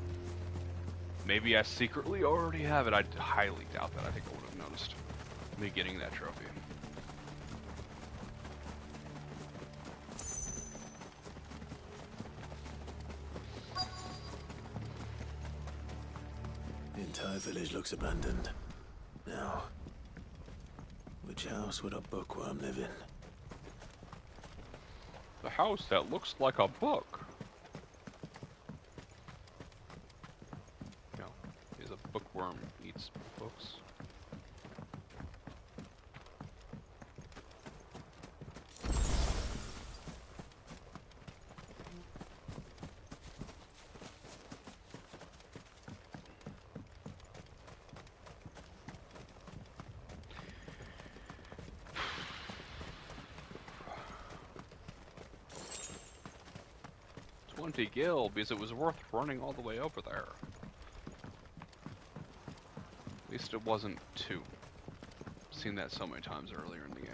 Maybe I secretly already have it. I highly doubt that. I think I would have noticed me getting that trophy. The entire village looks abandoned. Now, which house would a bookworm live in? The house that looks like a book. No, is a bookworm eats books. Gil, because it was worth running all the way over there. At least it wasn't 2. Seen that so many times earlier in the game.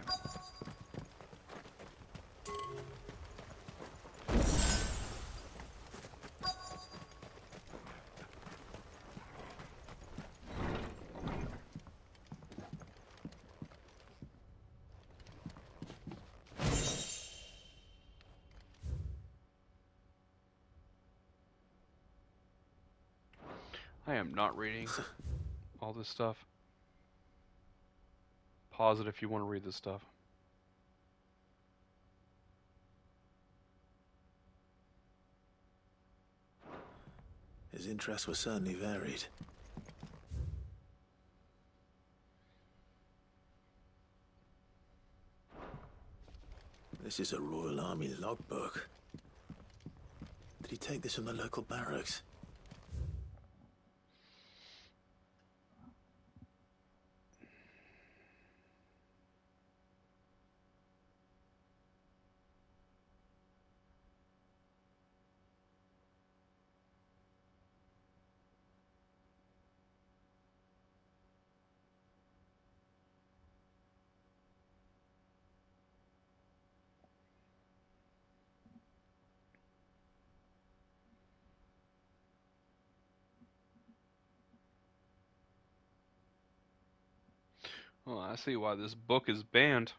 I am not reading all this stuff. Pause it if you want to read this stuff. His interests were certainly varied. This is a Royal Army logbook. Did he take this from the local barracks? Well, I see why this book is banned.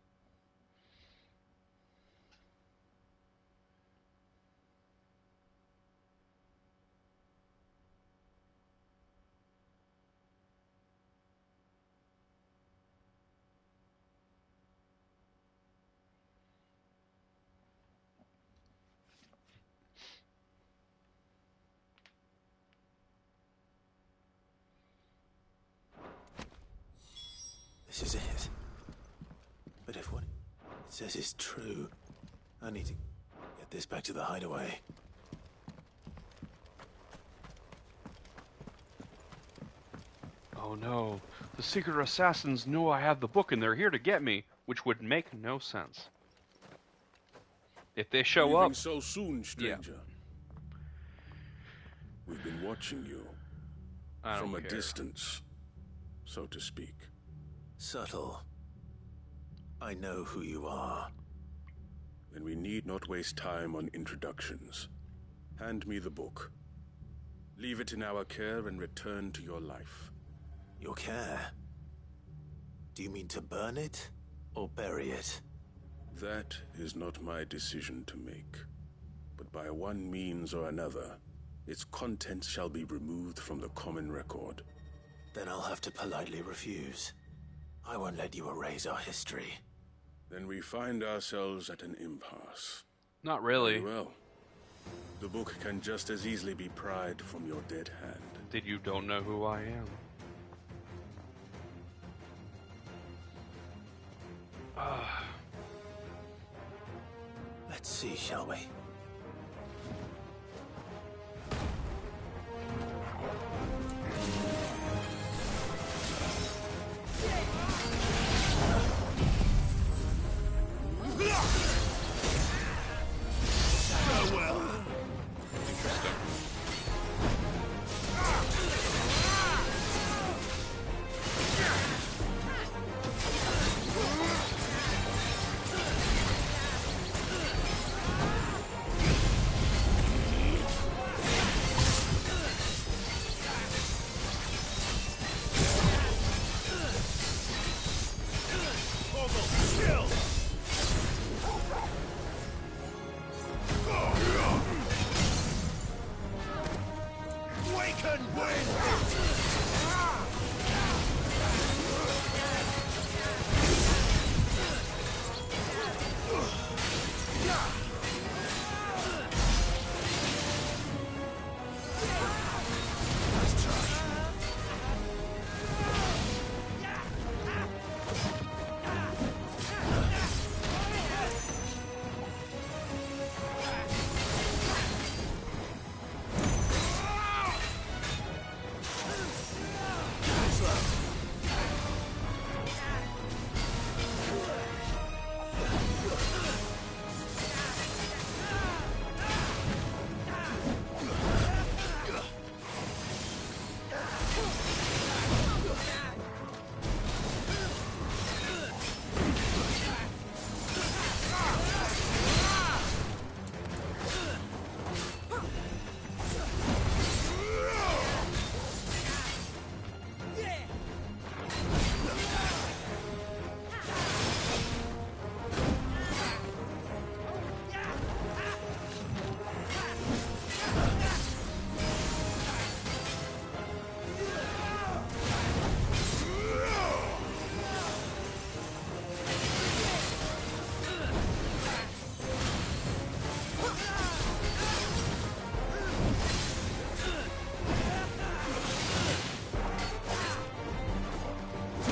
This is it. But if what it says is true, I need to get this back to the hideaway. Oh no, the secret assassins know I have the book and they're here to get me, which would make no sense. If they show up so soon, stranger. We've been watching you from a distance, so to speak. Subtle. I know who you are. Then we need not waste time on introductions. Hand me the book. Leave it in our care and return to your life. Your care? Do you mean to burn it or bury it? That is not my decision to make. But by one means or another, its contents shall be removed from the common record. Then I'll have to politely refuse. I won't let you erase our history. Then we find ourselves at an impasse. Not really. Very well. The book can just as easily be pried from your dead hand. Then you don't know who I am. Let's see, shall we?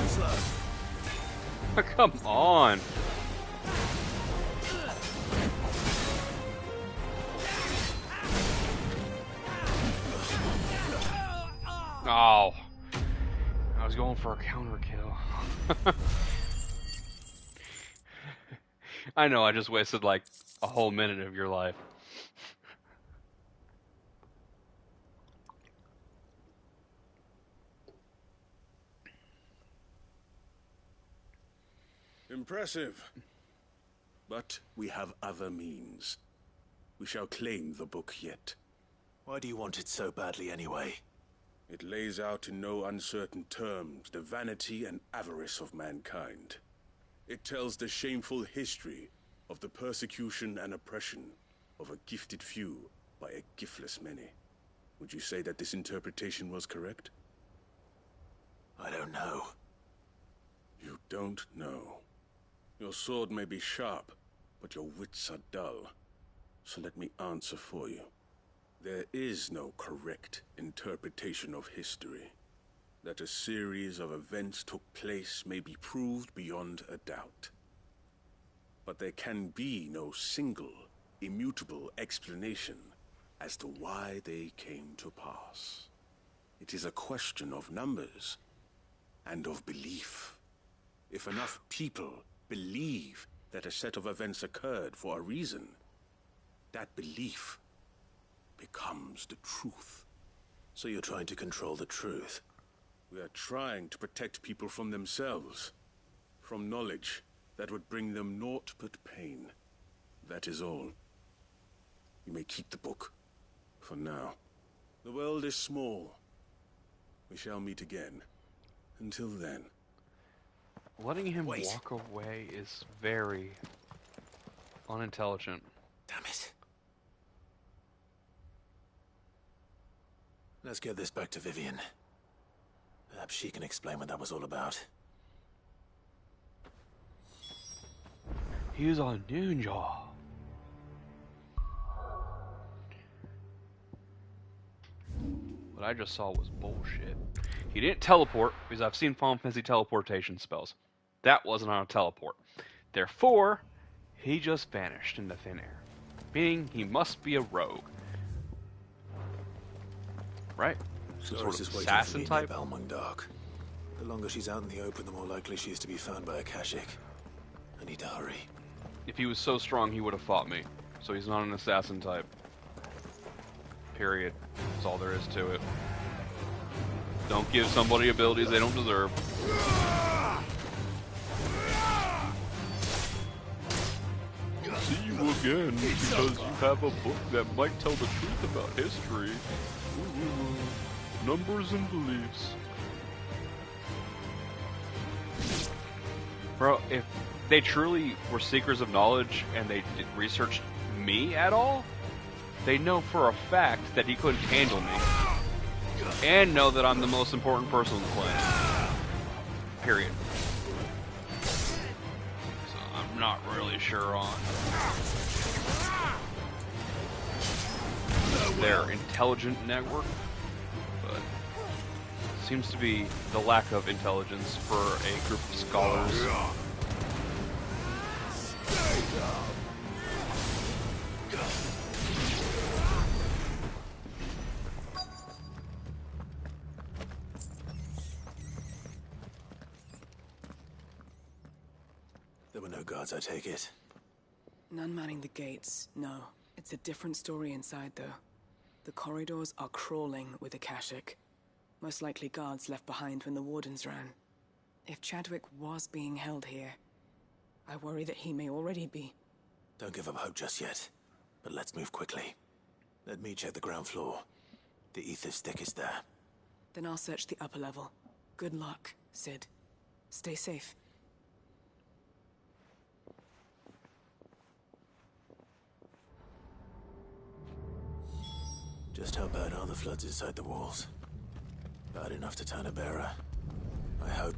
Slow. Come on. Oh. I was going for a counter kill. I know, I just wasted like a whole minute of your life. Impressive. But we have other means. We shall claim the book yet. Why do you want it so badly anyway? It lays out in no uncertain terms the vanity and avarice of mankind. It tells the shameful history of the persecution and oppression of a gifted few by a giftless many. Would you say that this interpretation was correct? I don't know. You don't know. Your sword may be sharp, but your wits are dull. So let me answer for you. There is no correct interpretation of history. That a series of events took place may be proved beyond a doubt. But there can be no single, immutable explanation as to why they came to pass. It is a question of numbers and of belief. If enough people believe that a set of events occurred for a reason, that belief becomes the truth. So you're trying to control the truth? We are trying to protect people from themselves, from knowledge that would bring them naught but pain. That is all. You may keep the book, for now. The world is small. We shall meet again. Until then. Letting him Wait. walk away is very unintelligent. Damn it. Let's get this back to Vivian. Perhaps she can explain what that was all about. He's a ninja. What I just saw was bullshit. He didn't teleport, because I've seen Final Fantasy teleportation spells. That wasn't on a teleport. Therefore, he just vanished into thin air. Meaning he must be a rogue. Right? Some sort of assassin type? Balmung Dark. The longer she's out in the open, the more likely she is to be found by a Kashik. I need to hurry. If he was so strong, he would have fought me. So he's not an assassin type. Period. That's all there is to it. Don't give somebody abilities they don't deserve. See you again, because you have a book that might tell the truth about history. Ooh, numbers and beliefs. Bro, if they truly were seekers of knowledge and they researched me at all, they know for a fact that he couldn't handle me. And know that I'm the most important person on the planet. Period. So I'm not really sure on their intelligent network, but seems to be the lack of intelligence for a group of scholars. There were no guards, I take it. None manning the gates, no. It's a different story inside, though. The corridors are crawling with Akashic. Most likely guards left behind when the wardens ran. If Chadwick was being held here, I worry that he may already be. Don't give up hope just yet, but let's move quickly. Let me check the ground floor. The ether stick is there. Then I'll search the upper level. Good luck, Sid. Stay safe. Just how bad are the floods inside the walls? Bad enough to turn a bearer. I hope.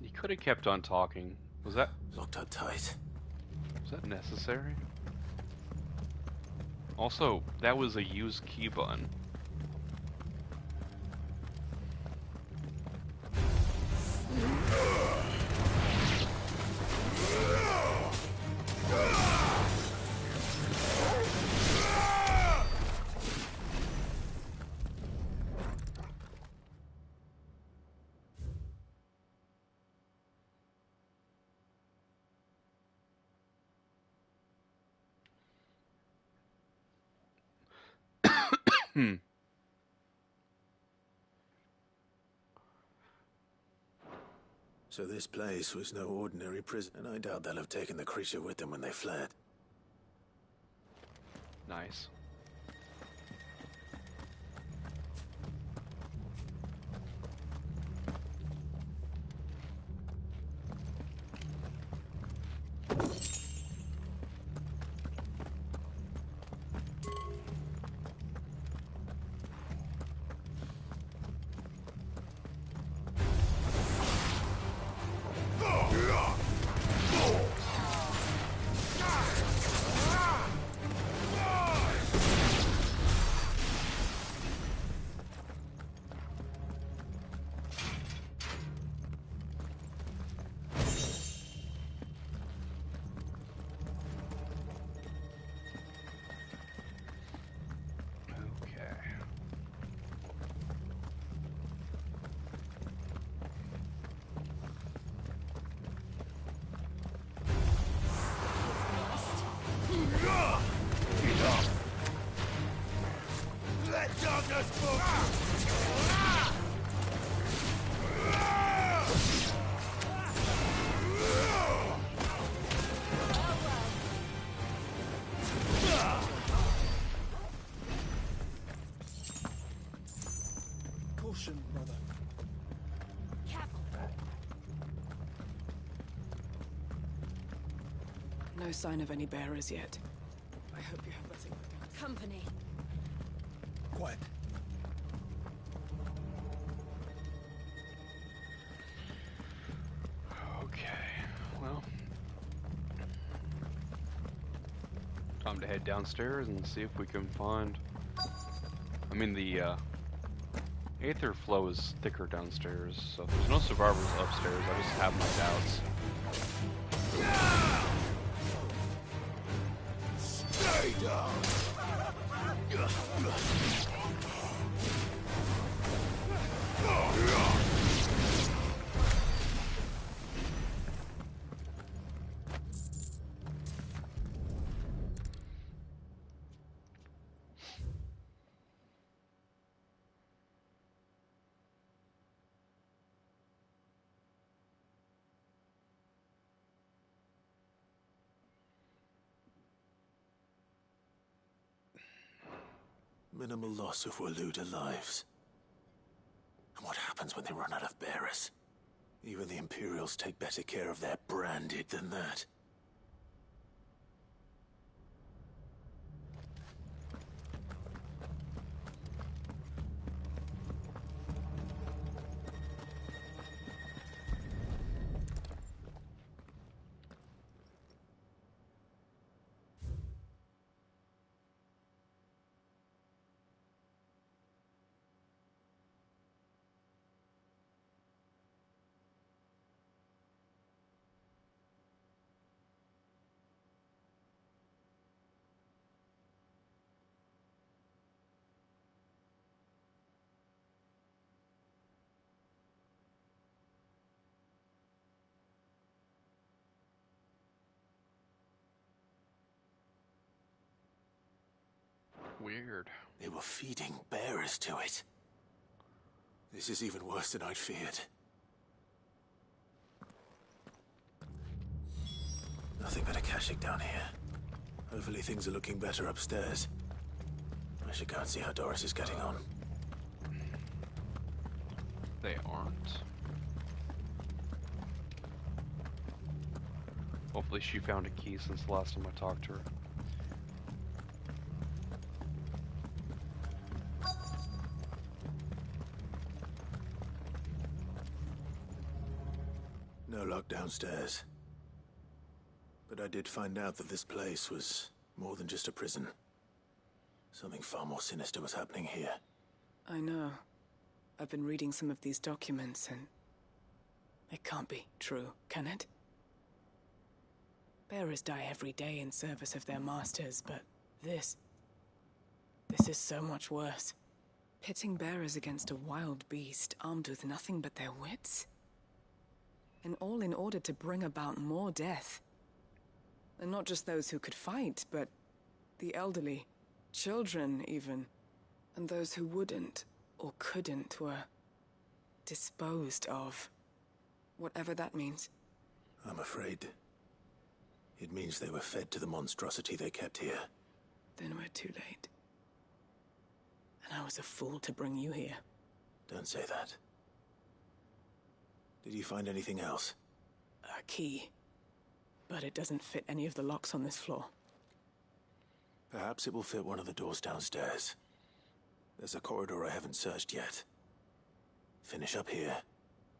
He could have kept on talking. Was that Locked up tight. necessary? Also, that was a use key button. Hmm. So this place was no ordinary prison, and I doubt they'll have taken the creature with them when they fled. Nice. Caution, brother. No sign of any bearers yet. I hope you have nothing like Company. Quiet. Okay. Well, time to head downstairs and see if we can find. I mean, the aether flow is thicker downstairs, so if there's no survivors upstairs, I just have my doubts. Stay down. Minimal loss of Waluda lives. And what happens when they run out of bearers? Even the Imperials take better care of their branded than that. Weird. They were feeding bearers to it. This is even worse than I'd feared. Nothing but a Akashic down here. Hopefully things are looking better upstairs. I should go and see how Doris is getting on. They aren't. Hopefully she found a key since the last time I talked to her. No luck downstairs. But I did find out that this place was more than just a prison. Something far more sinister was happening here. I know. I've been reading some of these documents and... it can't be true, can it? Bearers die every day in service of their masters, but this is so much worse. Pitting bearers against a wild beast armed with nothing but their wits? And all in order to bring about more death. And not just those who could fight, but the elderly, children even. And those who wouldn't or couldn't were disposed of. Whatever that means. I'm afraid it means they were fed to the monstrosity they kept here. Then we're too late. And I was a fool to bring you here. Don't say that. Did you find anything else? A key. But it doesn't fit any of the locks on this floor. Perhaps it will fit one of the doors downstairs. There's a corridor I haven't searched yet. Finish up here,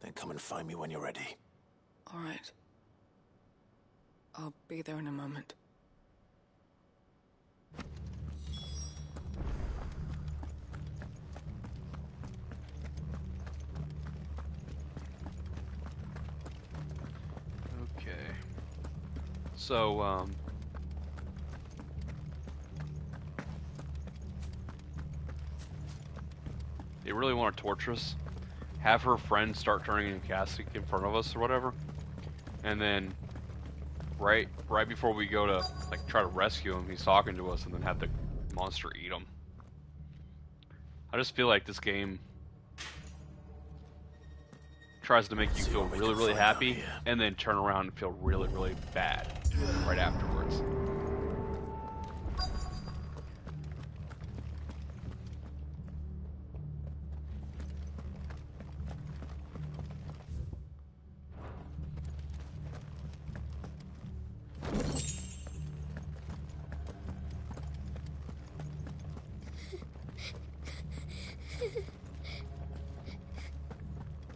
then come and find me when you're ready. All right. I'll be there in a moment. Okay. So, they really want to torture us. Have her friend start turning in casting in front of us or whatever, and then right before we go to like try to rescue him, he's talking to us, and then have the monster eat him. I just feel like this game tries to make you feel really, really happy, and then turn around and feel really, really bad right afterwards.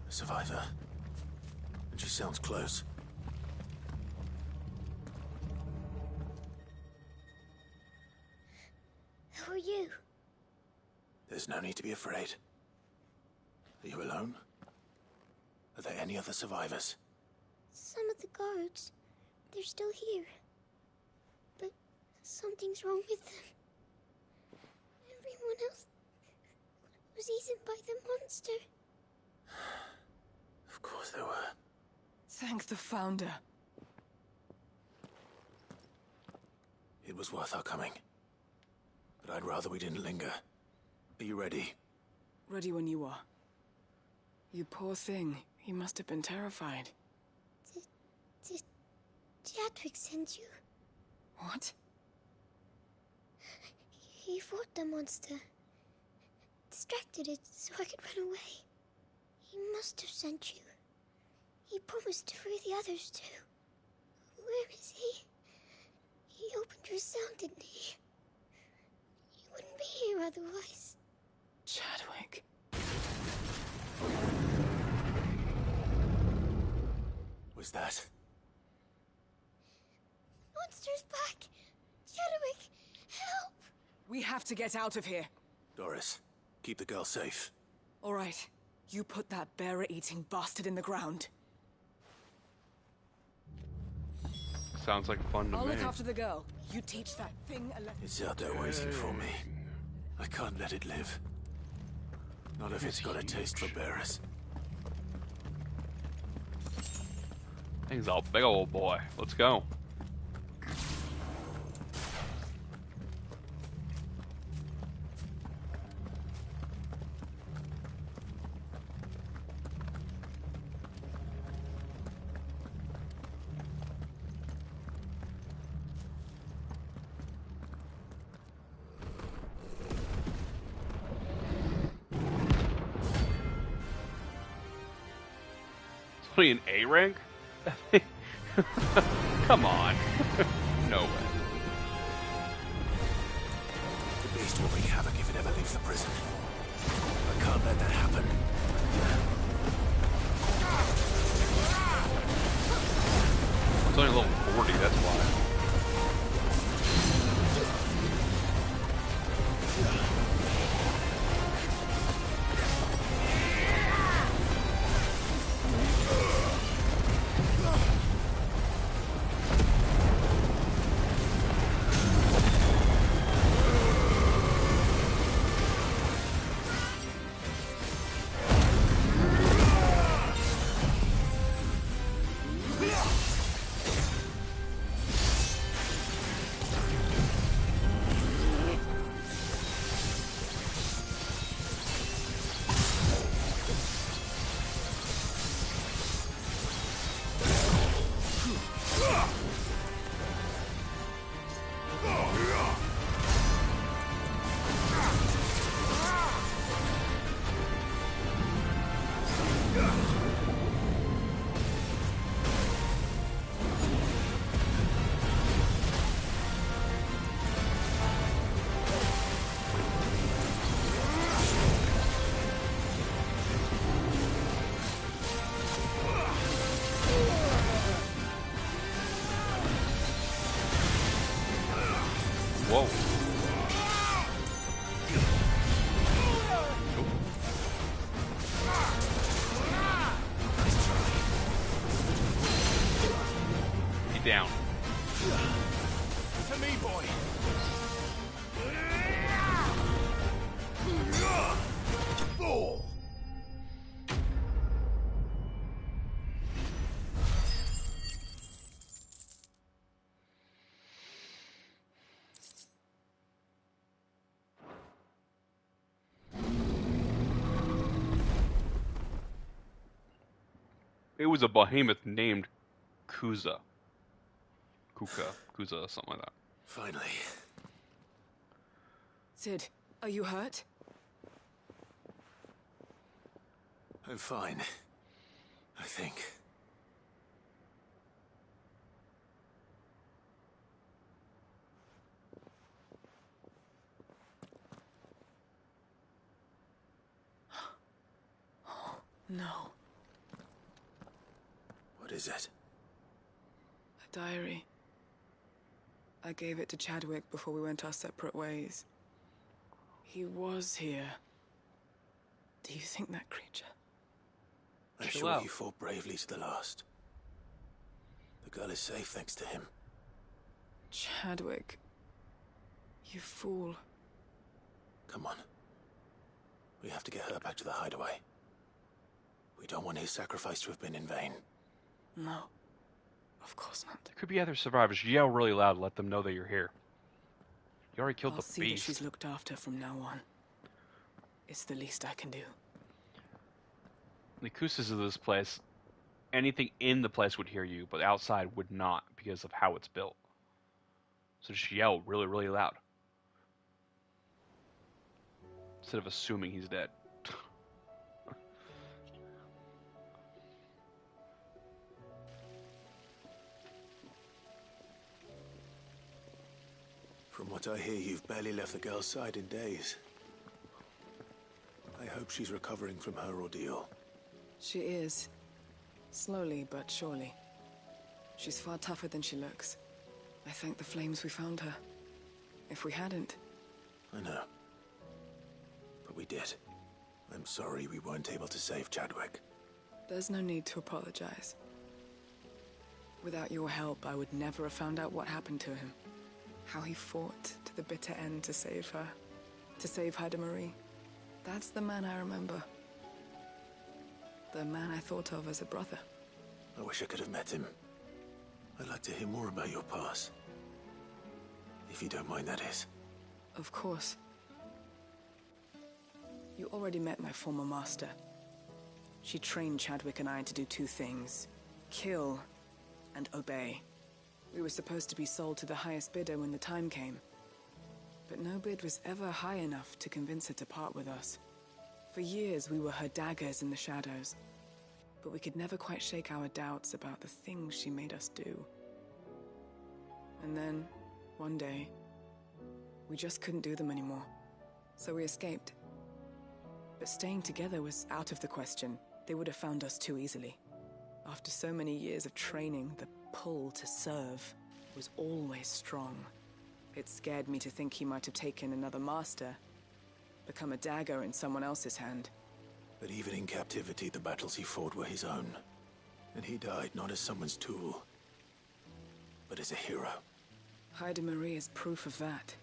Survivor. And she sounds close. Who are you? There's no need to be afraid. Are you alone? Are there any other survivors? Some of the guards. They're still here. But something's wrong with them. Everyone else was eaten by the monster. Of course there were. Thank the Founder. It was worth our coming. But I'd rather we didn't linger. Are you ready? Ready when you are. You poor thing. He must have been terrified. Did Jadwick send you? What? He fought the monster. Distracted it so I could run away. He must have sent you. He promised to free the others too. Where is he? He opened your cell, didn't he? He wouldn't be here otherwise. Chadwick. Was that? Monster's back! Chadwick, help! We have to get out of here. Doris, keep the girl safe. All right. You put that bearer-eating bastard in the ground. Sounds like fun to I'll me. look after the girl. You teach that thing a lesson. It's out there waiting for me. I can't let it live. Not if it's got a taste for bearers. Thing's a big old boy. Let's go. Only an A rank? Come on. No way. The beast will wreak havoc if it ever leaves the prison. I can't let that happen. It's only level 40, that's why. down. To me, boy. Fall. It was a behemoth named Kuza. Kuza, something like that. Finally. Sid, are you hurt? I'm fine. I think. No. What is it? A diary. I gave it to Chadwick before we went our separate ways. He was here. Do you think that creature? I'm Chill sure out. he fought bravely to the last. The girl is safe thanks to him. Chadwick. You fool. Come on. We have to get her back to the hideaway. We don't want his sacrifice to have been in vain. No. Of course not. There could be other survivors. Yell really loud, let them know that you're here. You already killed I'll the see that beast. she's looked after from now on. It's the least I can do. The acoustics of this place, anything in the place would hear you, but outside would not because of how it's built. So just yell really, really loud. Instead of assuming he's dead. From what I hear, you've barely left the girl's side in days. I hope she's recovering from her ordeal. She is. Slowly but surely. She's far tougher than she looks. I thank the flames we found her. If we hadn't... I know. But we did. I'm sorry we weren't able to save Chadwick. There's no need to apologize. Without your help, I would never have found out what happened to him. How he fought to the bitter end to save her. To save Haida Marie. That's the man I remember. The man I thought of as a brother. I wish I could have met him. I'd like to hear more about your past. If you don't mind, that is. Of course. You already met my former master. She trained Chadwick and I to do two things. Kill and obey. We were supposed to be sold to the highest bidder when the time came. But no bid was ever high enough to convince her to part with us. For years we were her daggers in the shadows. But we could never quite shake our doubts about the things she made us do. And then, one day, we just couldn't do them anymore. So we escaped. But staying together was out of the question. They would have found us too easily. After so many years of training, the pull to serve was always strong. It scared me to think he might have taken another master, become a dagger in someone else's hand. But even in captivity, the battles he fought were his own. And he died not as someone's tool, but as a hero. Haida Marie is proof of that.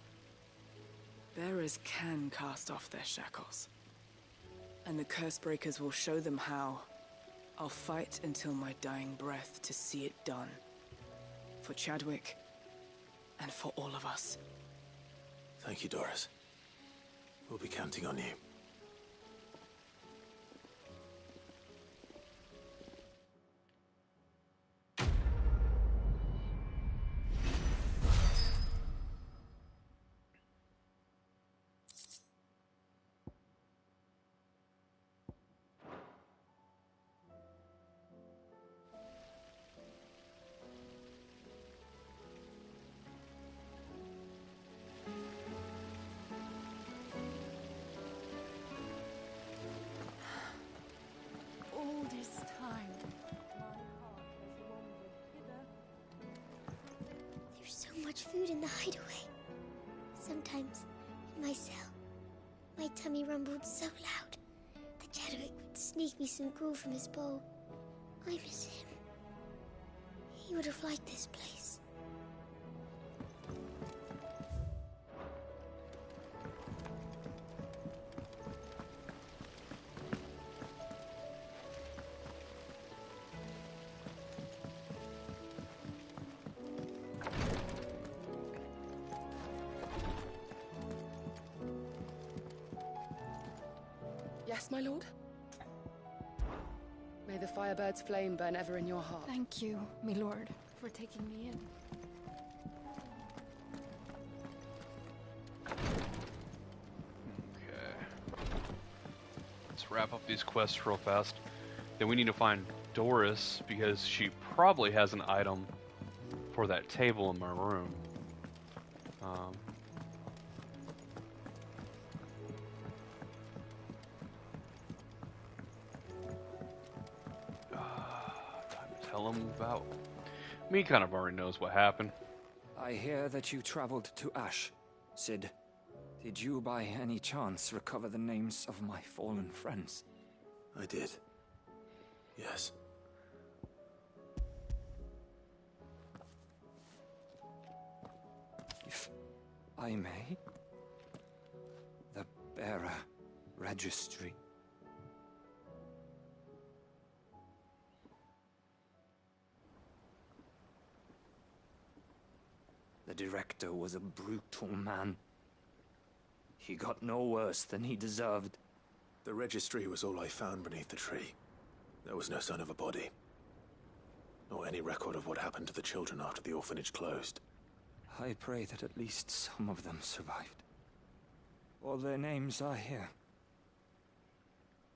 Bearers can cast off their shackles. And the Cursebreakers will show them how. I'll fight until my dying breath to see it done. For Chadwick, and for all of us. Thank you, Doris. We'll be counting on you. All this time, my heart has wandered hither. There's so much food in the hideaway. Sometimes, in my cell, my tummy rumbled so loud that Chadwick would sneak me some gruel from his bowl. I miss him. He would have liked this place. Yes, my lord? May the Firebird's flame burn ever in your heart. Thank you, my lord, for taking me in. Okay. Let's wrap up these quests real fast. Then we need to find Doris because she probably has an item for that table in my room. Tell him about... Me kind of already knows what happened. I hear that you traveled to Ash, Sid. Did you by any chance recover the names of my fallen friends? I did. Yes. If I may? The bearer registry. The director was a brutal man. He got no worse than he deserved. The registry was all I found beneath the tree. There was no sign of a body. Nor any record of what happened to the children after the orphanage closed. I pray that at least some of them survived. All their names are here.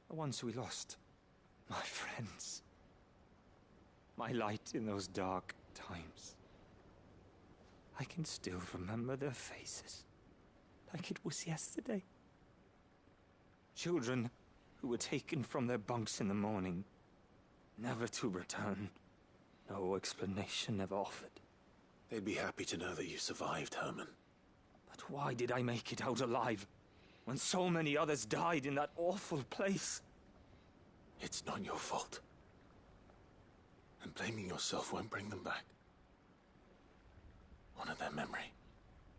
The ones we lost. My friends. My light in those dark times. I can still remember their faces, like it was yesterday. Children who were taken from their bunks in the morning, never to return. No explanation ever offered. They'd be happy to know that you survived, Herman. But why did I make it out alive, when so many others died in that awful place? It's not your fault. And blaming yourself won't bring them back. Honor their memory.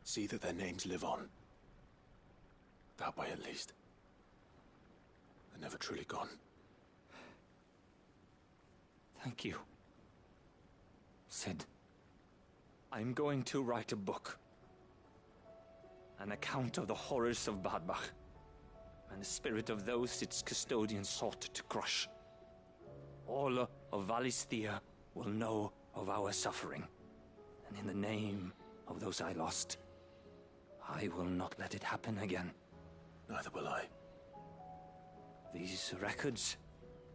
See that their names live on. That way, at least. They're never truly gone. Thank you. Sid, I'm going to write a book. An account of the horrors of Bad Bach, and the spirit of those its custodians sought to crush. All of Valisthea will know of our suffering. And in the name of those I lost, I will not let it happen again. Neither will I. These records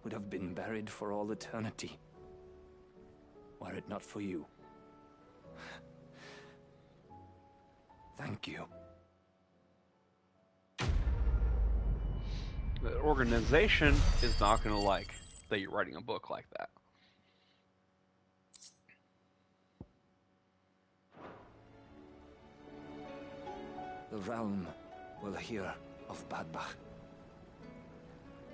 would have been buried for all eternity, were it not for you. Thank you. The organization is not going to like that you're writing a book like that. The realm will hear of Bad Bach.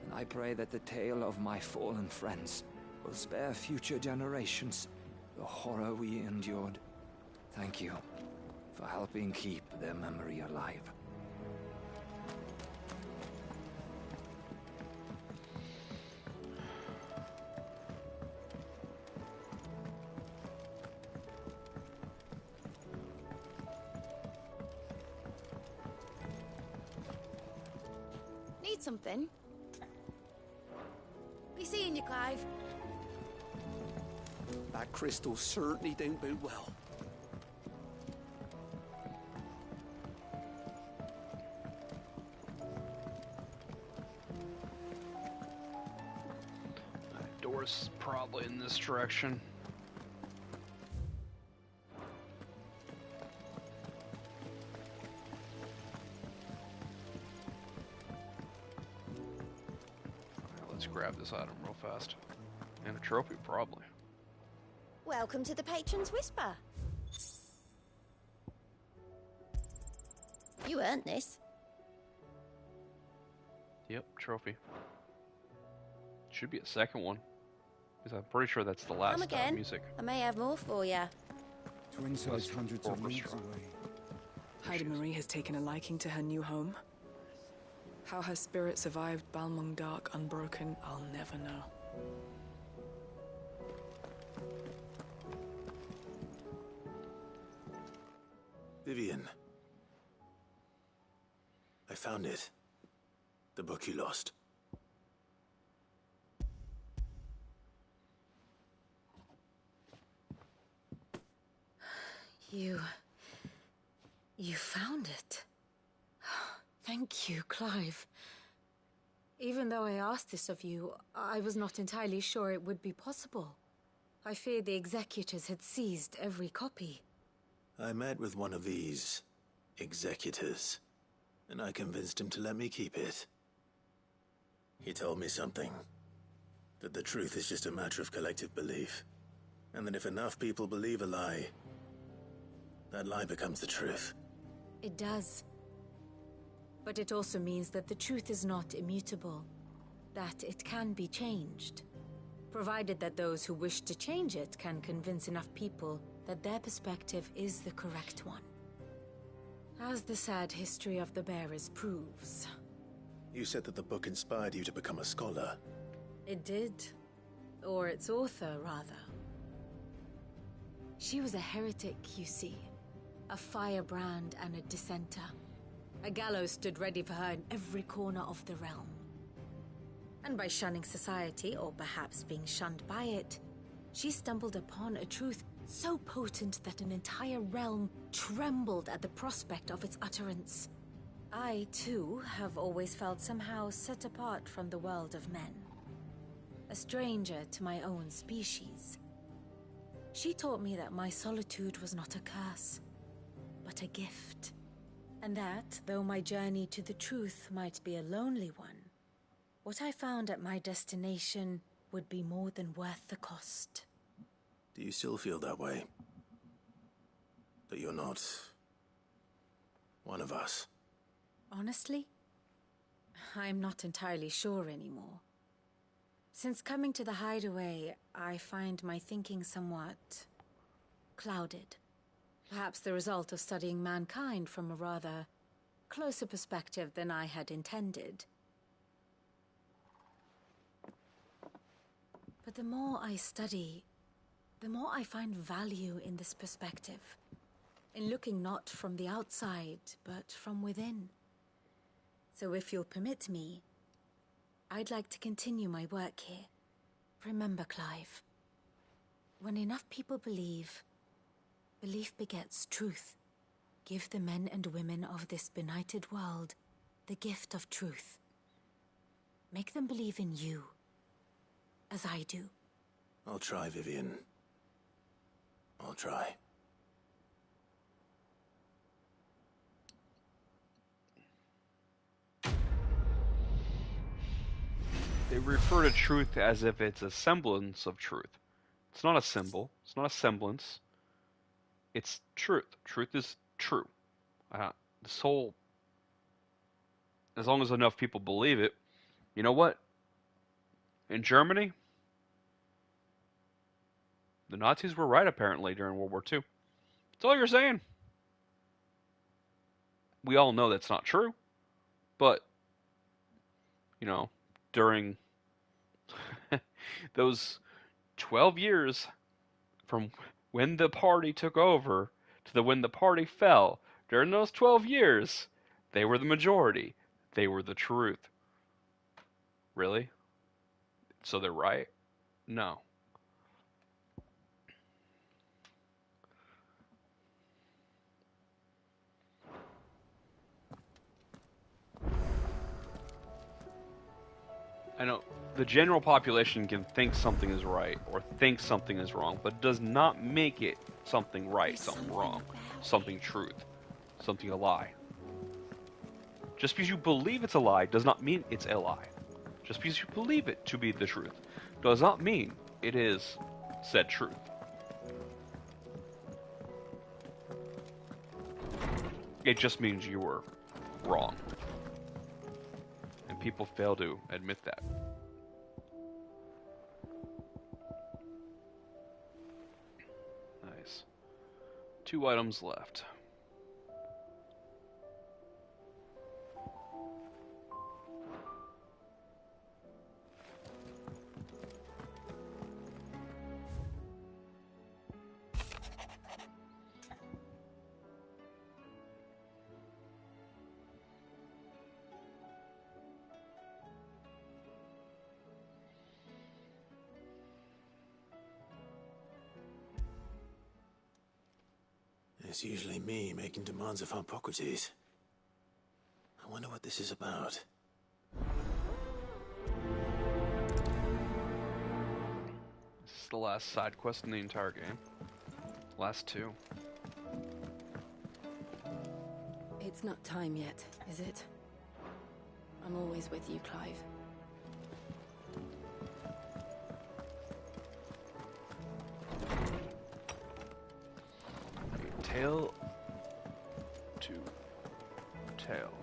And I pray that the tale of my fallen friends will spare future generations the horror we endured. Thank you for helping keep their memory alive. Need something? Be seeing you, Clive. That crystal certainly don't boot well. Doris is probably in this direction. Let's grab this item real fast. And a trophy, probably. Welcome to the Patron's Whisper. You earned this. Yep, trophy. Should be a second one. Because I'm pretty sure that's the Come last again. music. I may have more for you. Twin sides hundreds of leagues away. Heidi Marie has taken a liking to her new home. How her spirit survived Balmung Dark unbroken, I'll never know. Vivian. I found it. The book you lost. You found it. Thank you, Clive. Even though I asked this of you, I was not entirely sure it would be possible. I feared the executors had seized every copy. I met with one of these executors, and I convinced him to let me keep it. He told me something. That the truth is just a matter of collective belief. And that if enough people believe a lie, that lie becomes the truth. It does. But it also means that the truth is not immutable. That it can be changed. Provided that those who wish to change it can convince enough people that their perspective is the correct one. As the sad history of the bearers proves. You said that the book inspired you to become a scholar. It did. Or its author, rather. She was a heretic, you see. A firebrand and a dissenter. A gallows stood ready for her in every corner of the realm. And by shunning society, or perhaps being shunned by it, she stumbled upon a truth so potent that an entire realm trembled at the prospect of its utterance. I, too, have always felt somehow set apart from the world of men. A stranger to my own species. She taught me that my solitude was not a curse, but a gift. And that, though my journey to the truth might be a lonely one, what I found at my destination would be more than worth the cost. Do you still feel that way? That you're not one of us? Honestly, I'm not entirely sure anymore. Since coming to the hideaway, I find my thinking somewhat clouded. Perhaps the result of studying mankind from a rather closer perspective than I had intended. But the more I study, the more I find value in this perspective. In looking not from the outside, but from within. So if you'll permit me, I'd like to continue my work here. Remember, Clive, when enough people believe, belief begets truth. Give the men and women of this benighted world the gift of truth. Make them believe in you, as I do. I'll try, Vivian. I'll try. They refer to truth as if it's a semblance of truth. It's not a symbol. It's not a semblance. It's truth. Truth is true. This whole... As long as enough people believe it, you know what? In Germany, the Nazis were right, apparently, during World War II. That's all you're saying. We all know that's not true. But, you know, during those 12 years from when the party took over to when the party fell, during those 12 years, they were the majority. They were the truth. Really? So they're right? No. I know the general population can think something is right or think something is wrong, but does not make it something right, something wrong, something truth, something a lie. Just because you believe it's a lie does not mean it's a lie. Just because you believe it to be the truth does not mean it is said truth. It just means you were wrong. And people fail to admit that. 2 items left. It's usually me making demands of Hippocrates. I wonder what this is about. This is the last side quest in the entire game. Last 2. It's not time yet, is it? I'm always with you, Clive. Tail to tail.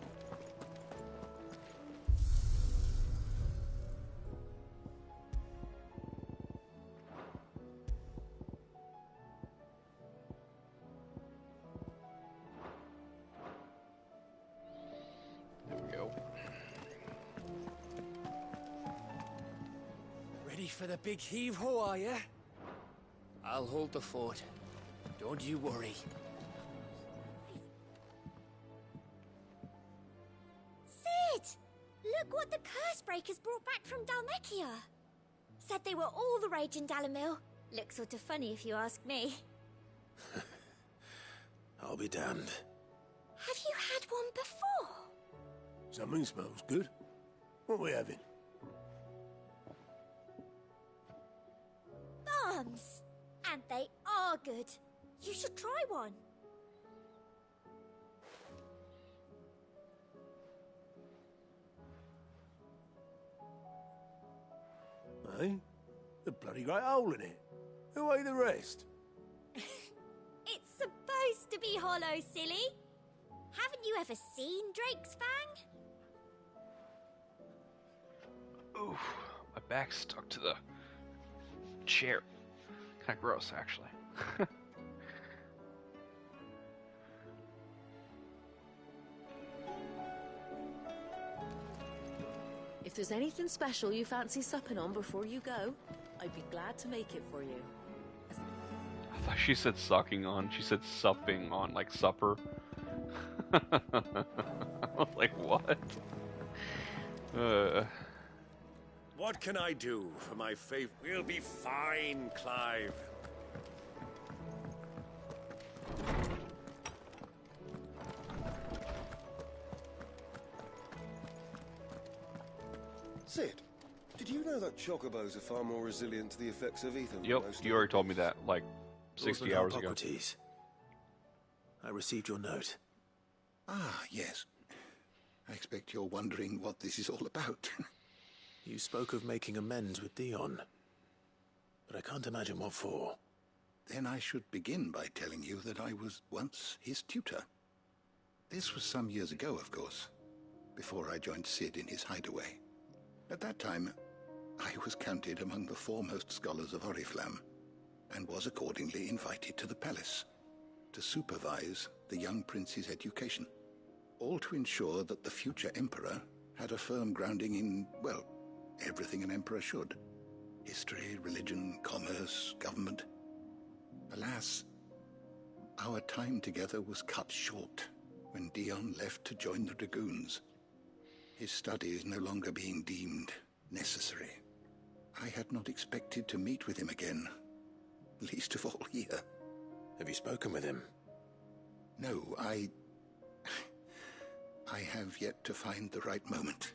There we go. Ready for the big heave-ho, are you? I'll hold the fort. Don't you worry. Sid! Look what the Cursebreakers brought back from Dalmekia. Said they were all the rage in Dalamil. Looks sort of funny if you ask me. I'll be damned. Have you had one before? Something smells good. What are we having? Bombs! And they are good. You should try one. Eh? The bloody great hole in it. Who ate the rest? It's supposed to be hollow, silly. Haven't you ever seen Drake's Fang? Ooh, my back's stuck to the chair. Kind of gross, actually. If there's anything special you fancy supping on before you go, I'd be glad to make it for you. I thought she said sucking on. She said supping on, like supper. I was like, what? What can I do for my faith? We'll be fine, Clive. Sid, did you know that chocobos are far more resilient to the effects of ether than Yep, most you already told me that, like, Lord 60 hours ago. Hippocrates, I received your note. Ah, yes. I expect you're wondering what this is all about. You spoke of making amends with Dion, but I can't imagine what for. Then I should begin by telling you that I was once his tutor. This was some years ago, of course, before I joined Sid in his hideaway. At that time, I was counted among the foremost scholars of Oriflamme, and was accordingly invited to the palace to supervise the young prince's education, all to ensure that the future emperor had a firm grounding in, well, everything an emperor should. History, religion, commerce, government. Alas, our time together was cut short when Dion left to join the Dragoons, his studies no longer being deemed necessary. I had not expected to meet with him again, least of all here. Have you spoken with him? No, I have yet to find the right moment.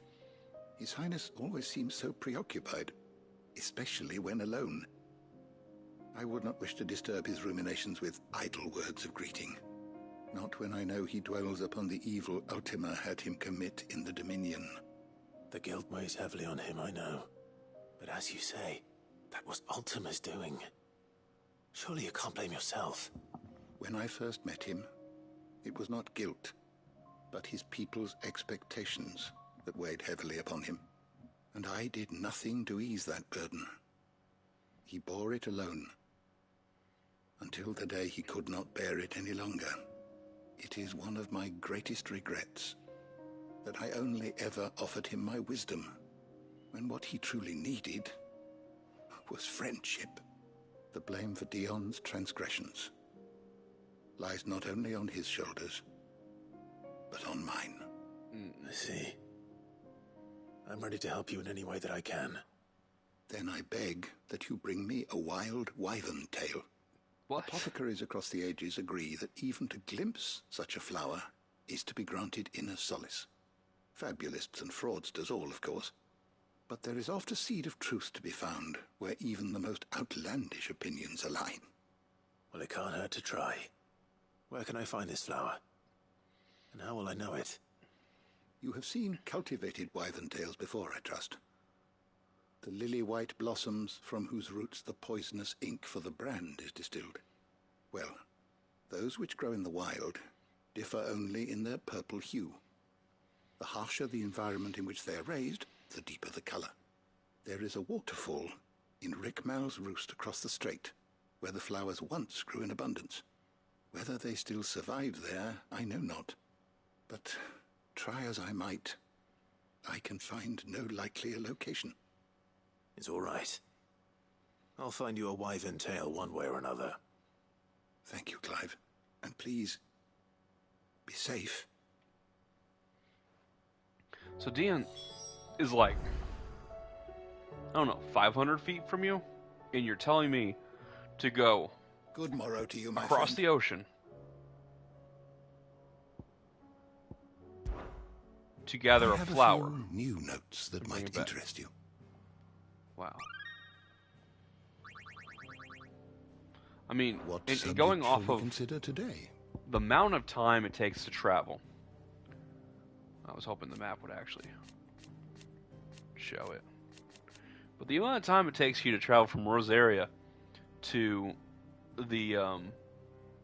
His Highness always seems so preoccupied, especially when alone. I would not wish to disturb his ruminations with idle words of greeting. Not when I know he dwells upon the evil Ultima had him commit in the Dominion. The guilt weighs heavily on him, I know. But as you say, that was Ultima's doing. Surely you can't blame yourself. When I first met him, it was not guilt, but his people's expectations that weighed heavily upon him. And I did nothing to ease that burden. He bore it alone. until the day he could not bear it any longer. It is one of my greatest regrets that I only ever offered him my wisdom, when what he truly needed was friendship. The blame for Dion's transgressions lies not only on his shoulders, but on mine. I see. I'm ready to help you in any way that I can. Then I beg that you bring me a wild wyvern tail. What? Apothecaries across the ages agree that even to glimpse such a flower is to be granted inner solace. Fabulists and fraudsters all, of course. But there is oft a seed of truth to be found where even the most outlandish opinions align. Well, it can't hurt to try. Where can I find this flower? And how will I know it? You have seen cultivated wyvern tails before, I trust. The lily-white blossoms from whose roots the poisonous ink for the brand is distilled. Well, those which grow in the wild differ only in their purple hue. The harsher the environment in which they are raised, the deeper the color. There is a waterfall in Rickmal's roost across the strait, where the flowers once grew in abundance. Whether they still survive there, I know not. But try as I might, I can find no likelier location. It's all right. I'll find you a wyvern tail one way or another. Thank you, Clive. And please, be safe. So Dion is like, I don't know, 500 feet from you? And you're telling me to go good morrow to you, my across friend. the ocean to gather a flower. A few new notes that might interest you. Wow. I mean, what going off of consider today? The amount of time it takes to travel. I was hoping the map would actually show it. But the amount of time it takes you to travel from Rosaria to the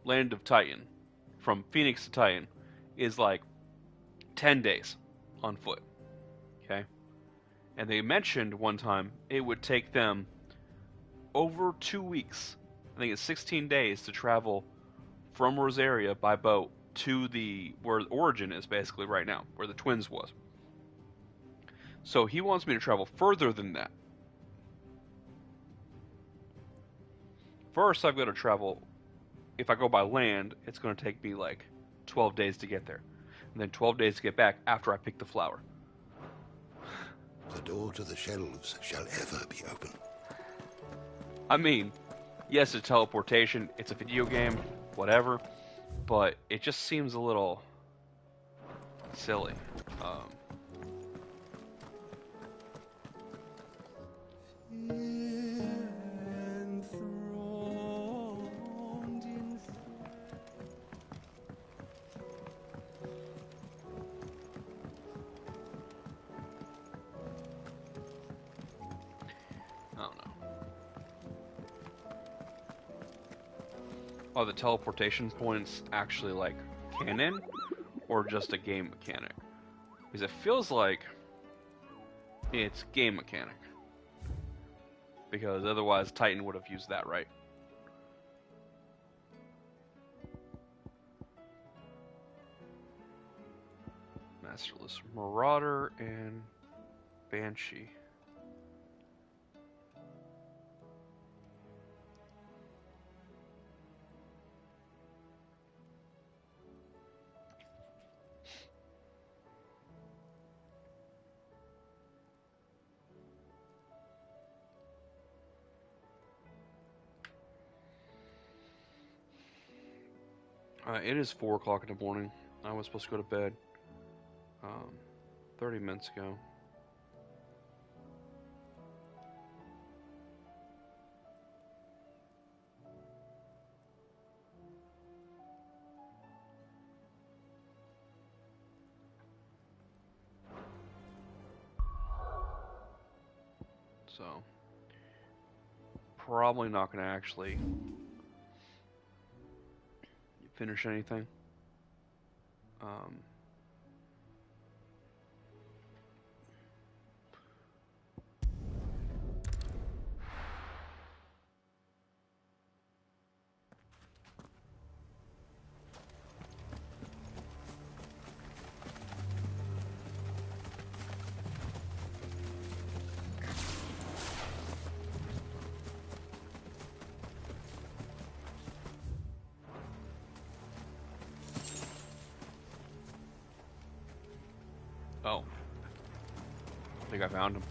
land of Titan, from Phoenix to Titan, is like 10 days on foot. Okay? And they mentioned one time it would take them over 2 weeks, I think it's 16 days, to travel from Rosaria by boat to where the origin is basically right now, where the twins was. So he wants me to travel further than that. First, I've got to travel, if I go by land, it's going to take me like 12 days to get there. And then 12 days to get back after I pick the flower. The door to the shelves shall ever be open. I mean, yes, it's teleportation, it's a video game, whatever, but it just seems a little silly. Are the teleportation points actually like canon or just a game mechanic? Because it feels like it's game mechanic. Because otherwise Titan would have used that, right? Masterless Marauder and Banshee. It is 4 o'clock in the morning. I was supposed to go to bed 30 minutes ago. So, probably not going to actually finish anything. think I found him.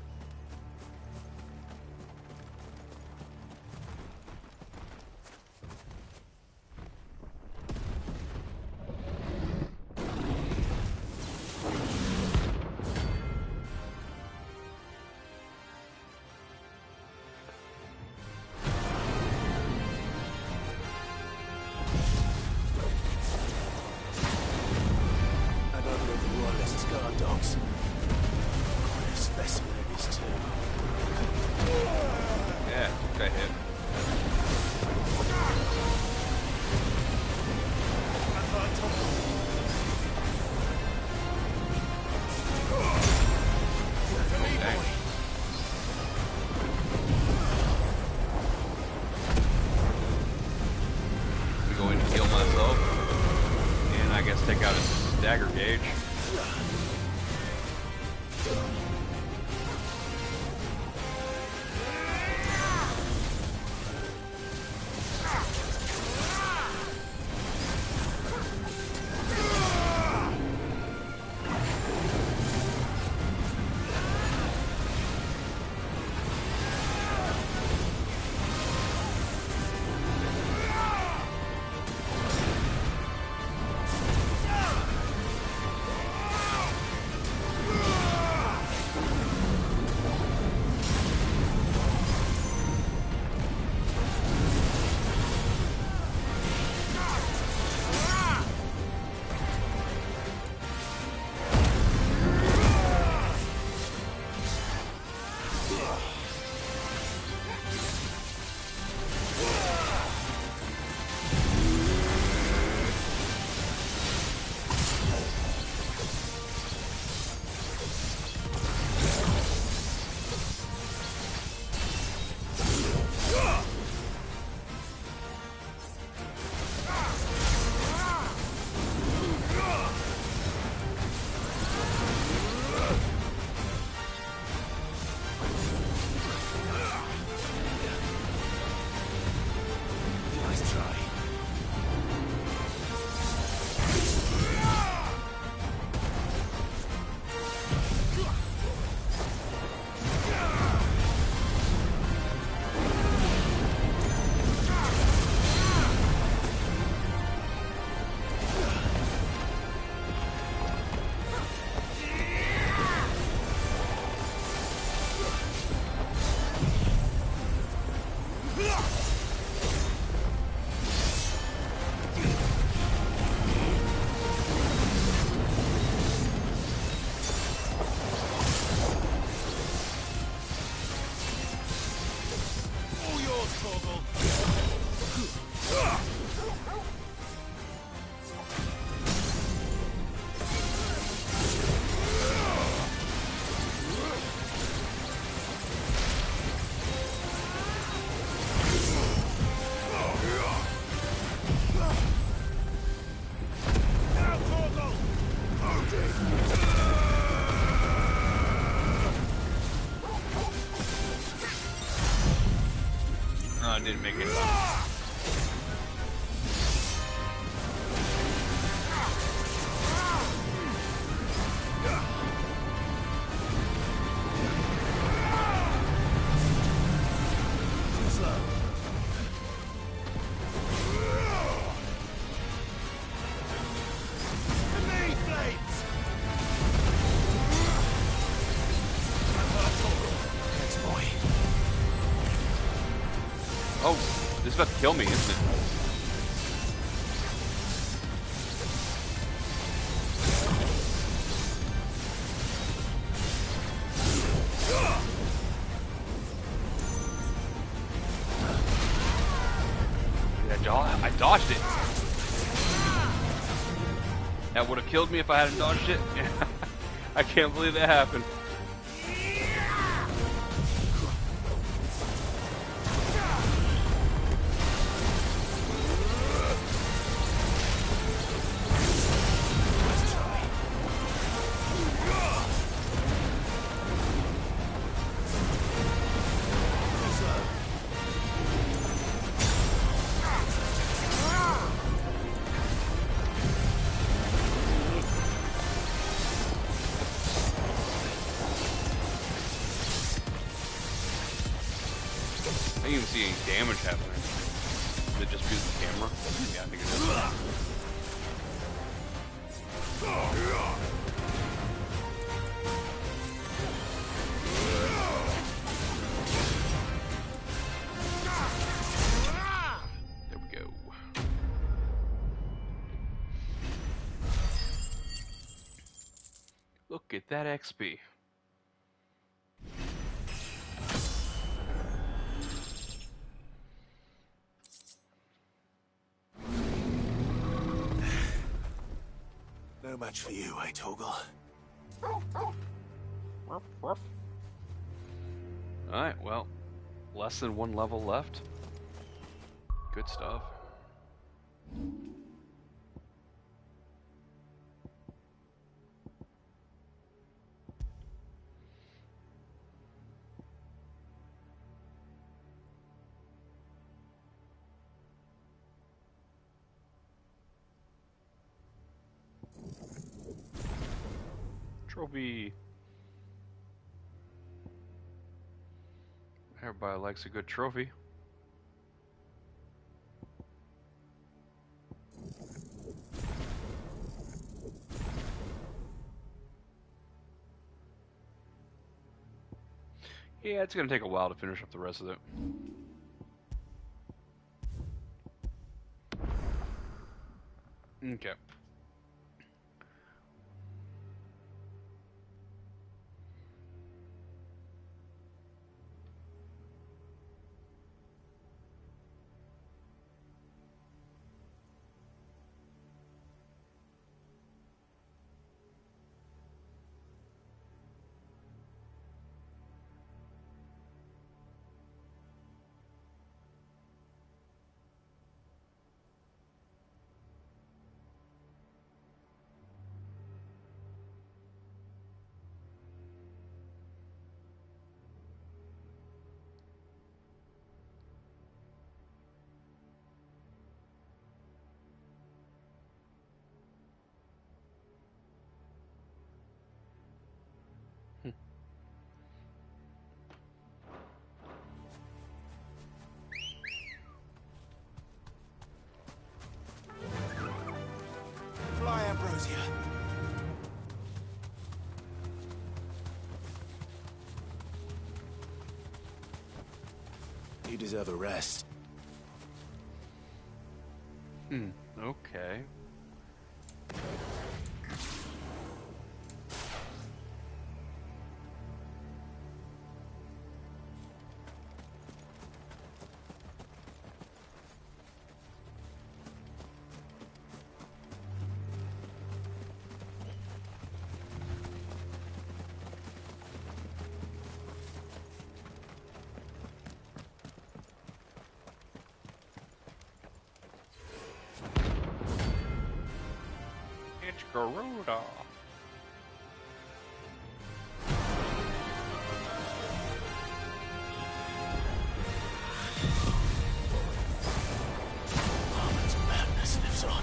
Didn't make it. Oh, this is about to kill me, isn't it? I dodged it. That would have killed me if I hadn't dodged it. I can't believe that happened. I didn't even see any damage happening. Did it just use the camera? Yeah, I think it is. There we go. Look at that XP. No match for you, eh, Torgal? Alright, well, less than one level left. Good stuff. Trophy. Everybody likes a good trophy. Yeah, it's gonna take a while to finish up the rest of it. Okay. Fly, Ambrosia. You deserve a rest. Okay. It's Garuda. Harmon's madness lives on.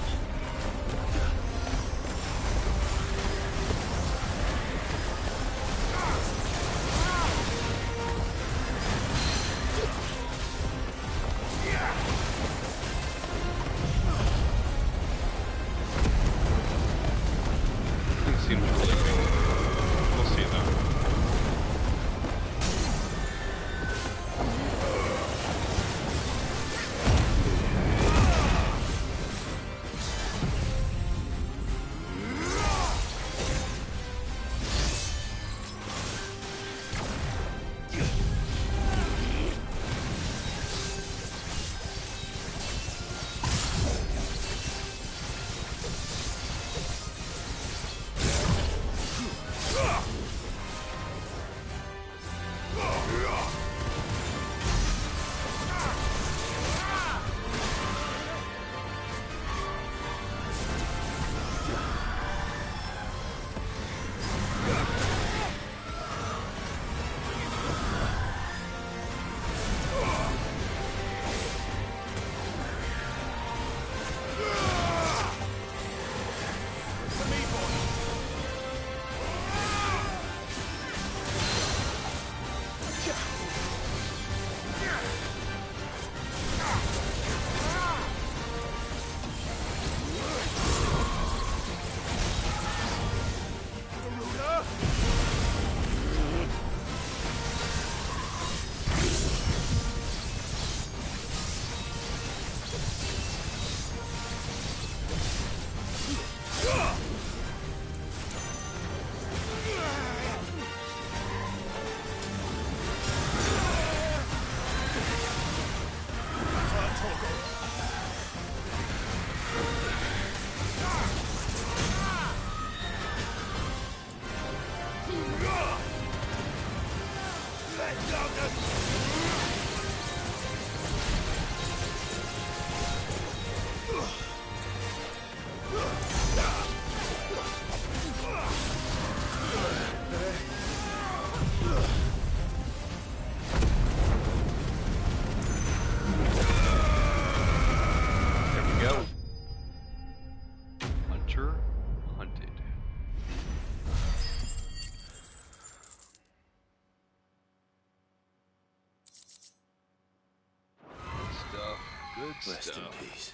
Rest in peace.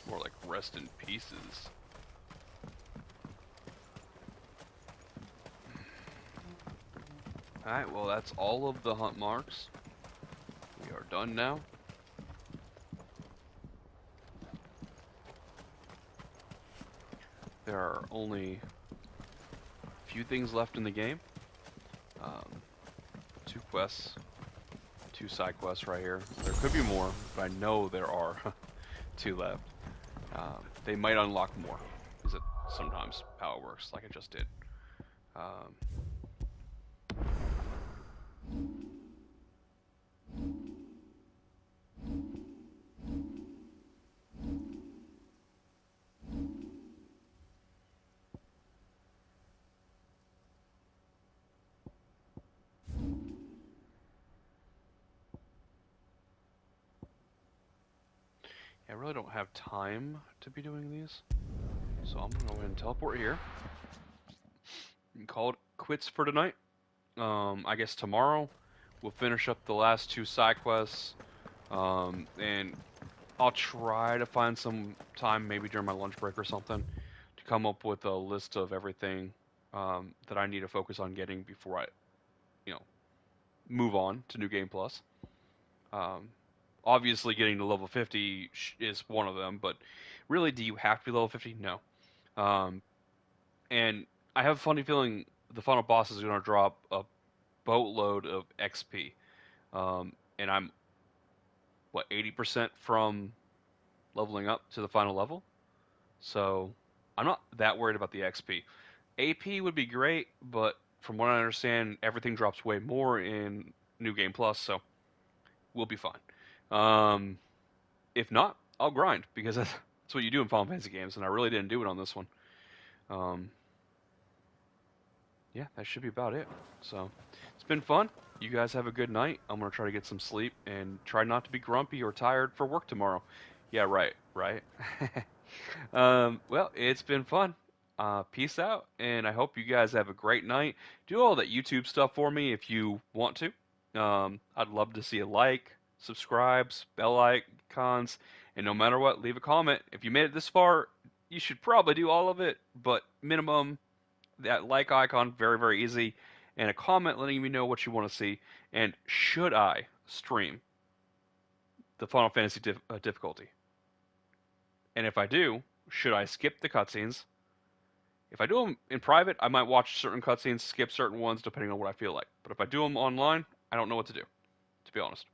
More like rest in pieces. Alright, well that's all of the hunt marks. We are done now. There are only a few things left in the game. 2 quests, 2 side quests right here. There could be more, but I know there are 2 left. They might unlock more, is it sometimes how it works, like I just did. I really don't have time to be doing these, so I'm gonna go ahead and teleport here and call it quits for tonight. I guess tomorrow we'll finish up the last 2 side quests, and I'll try to find some time, maybe during my lunch break or something, to come up with a list of everything that I need to focus on getting before I, move on to New Game Plus. Obviously, getting to level 50 is one of them, but really, do you have to be level 50? No. And I have a funny feeling the final boss is going to drop a boatload of XP. And I'm, 80% from leveling up to the final level? So I'm not that worried about the XP. AP would be great, but from what I understand, everything drops way more in New Game Plus, so we'll be fine. If not, I'll grind, because that's what you do in Final Fantasy games, and I really didn't do it on this one. Yeah, that should be about it. So, it's been fun. You guys have a good night. I'm going to try to get some sleep and try not to be grumpy or tired for work tomorrow. Yeah, right. Well, it's been fun. Peace out, and I hope you guys have a great night. Do all that YouTube stuff for me if you want to. I'd love to see a like, subscribes, bell icons, and no matter what, leave a comment. If you made it this far, you should probably do all of it, but minimum that like icon, very, very easy, and a comment letting me know what you want to see, and should I stream the Final Fantasy difficulty? And if I do, should I skip the cutscenes? If I do them in private, I might watch certain cutscenes, skip certain ones, depending on what I feel like. But if I do them online, I don't know what to do, to be honest.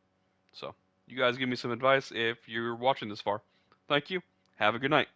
So, you guys give me some advice if you're watching this far. Thank you. Have a good night.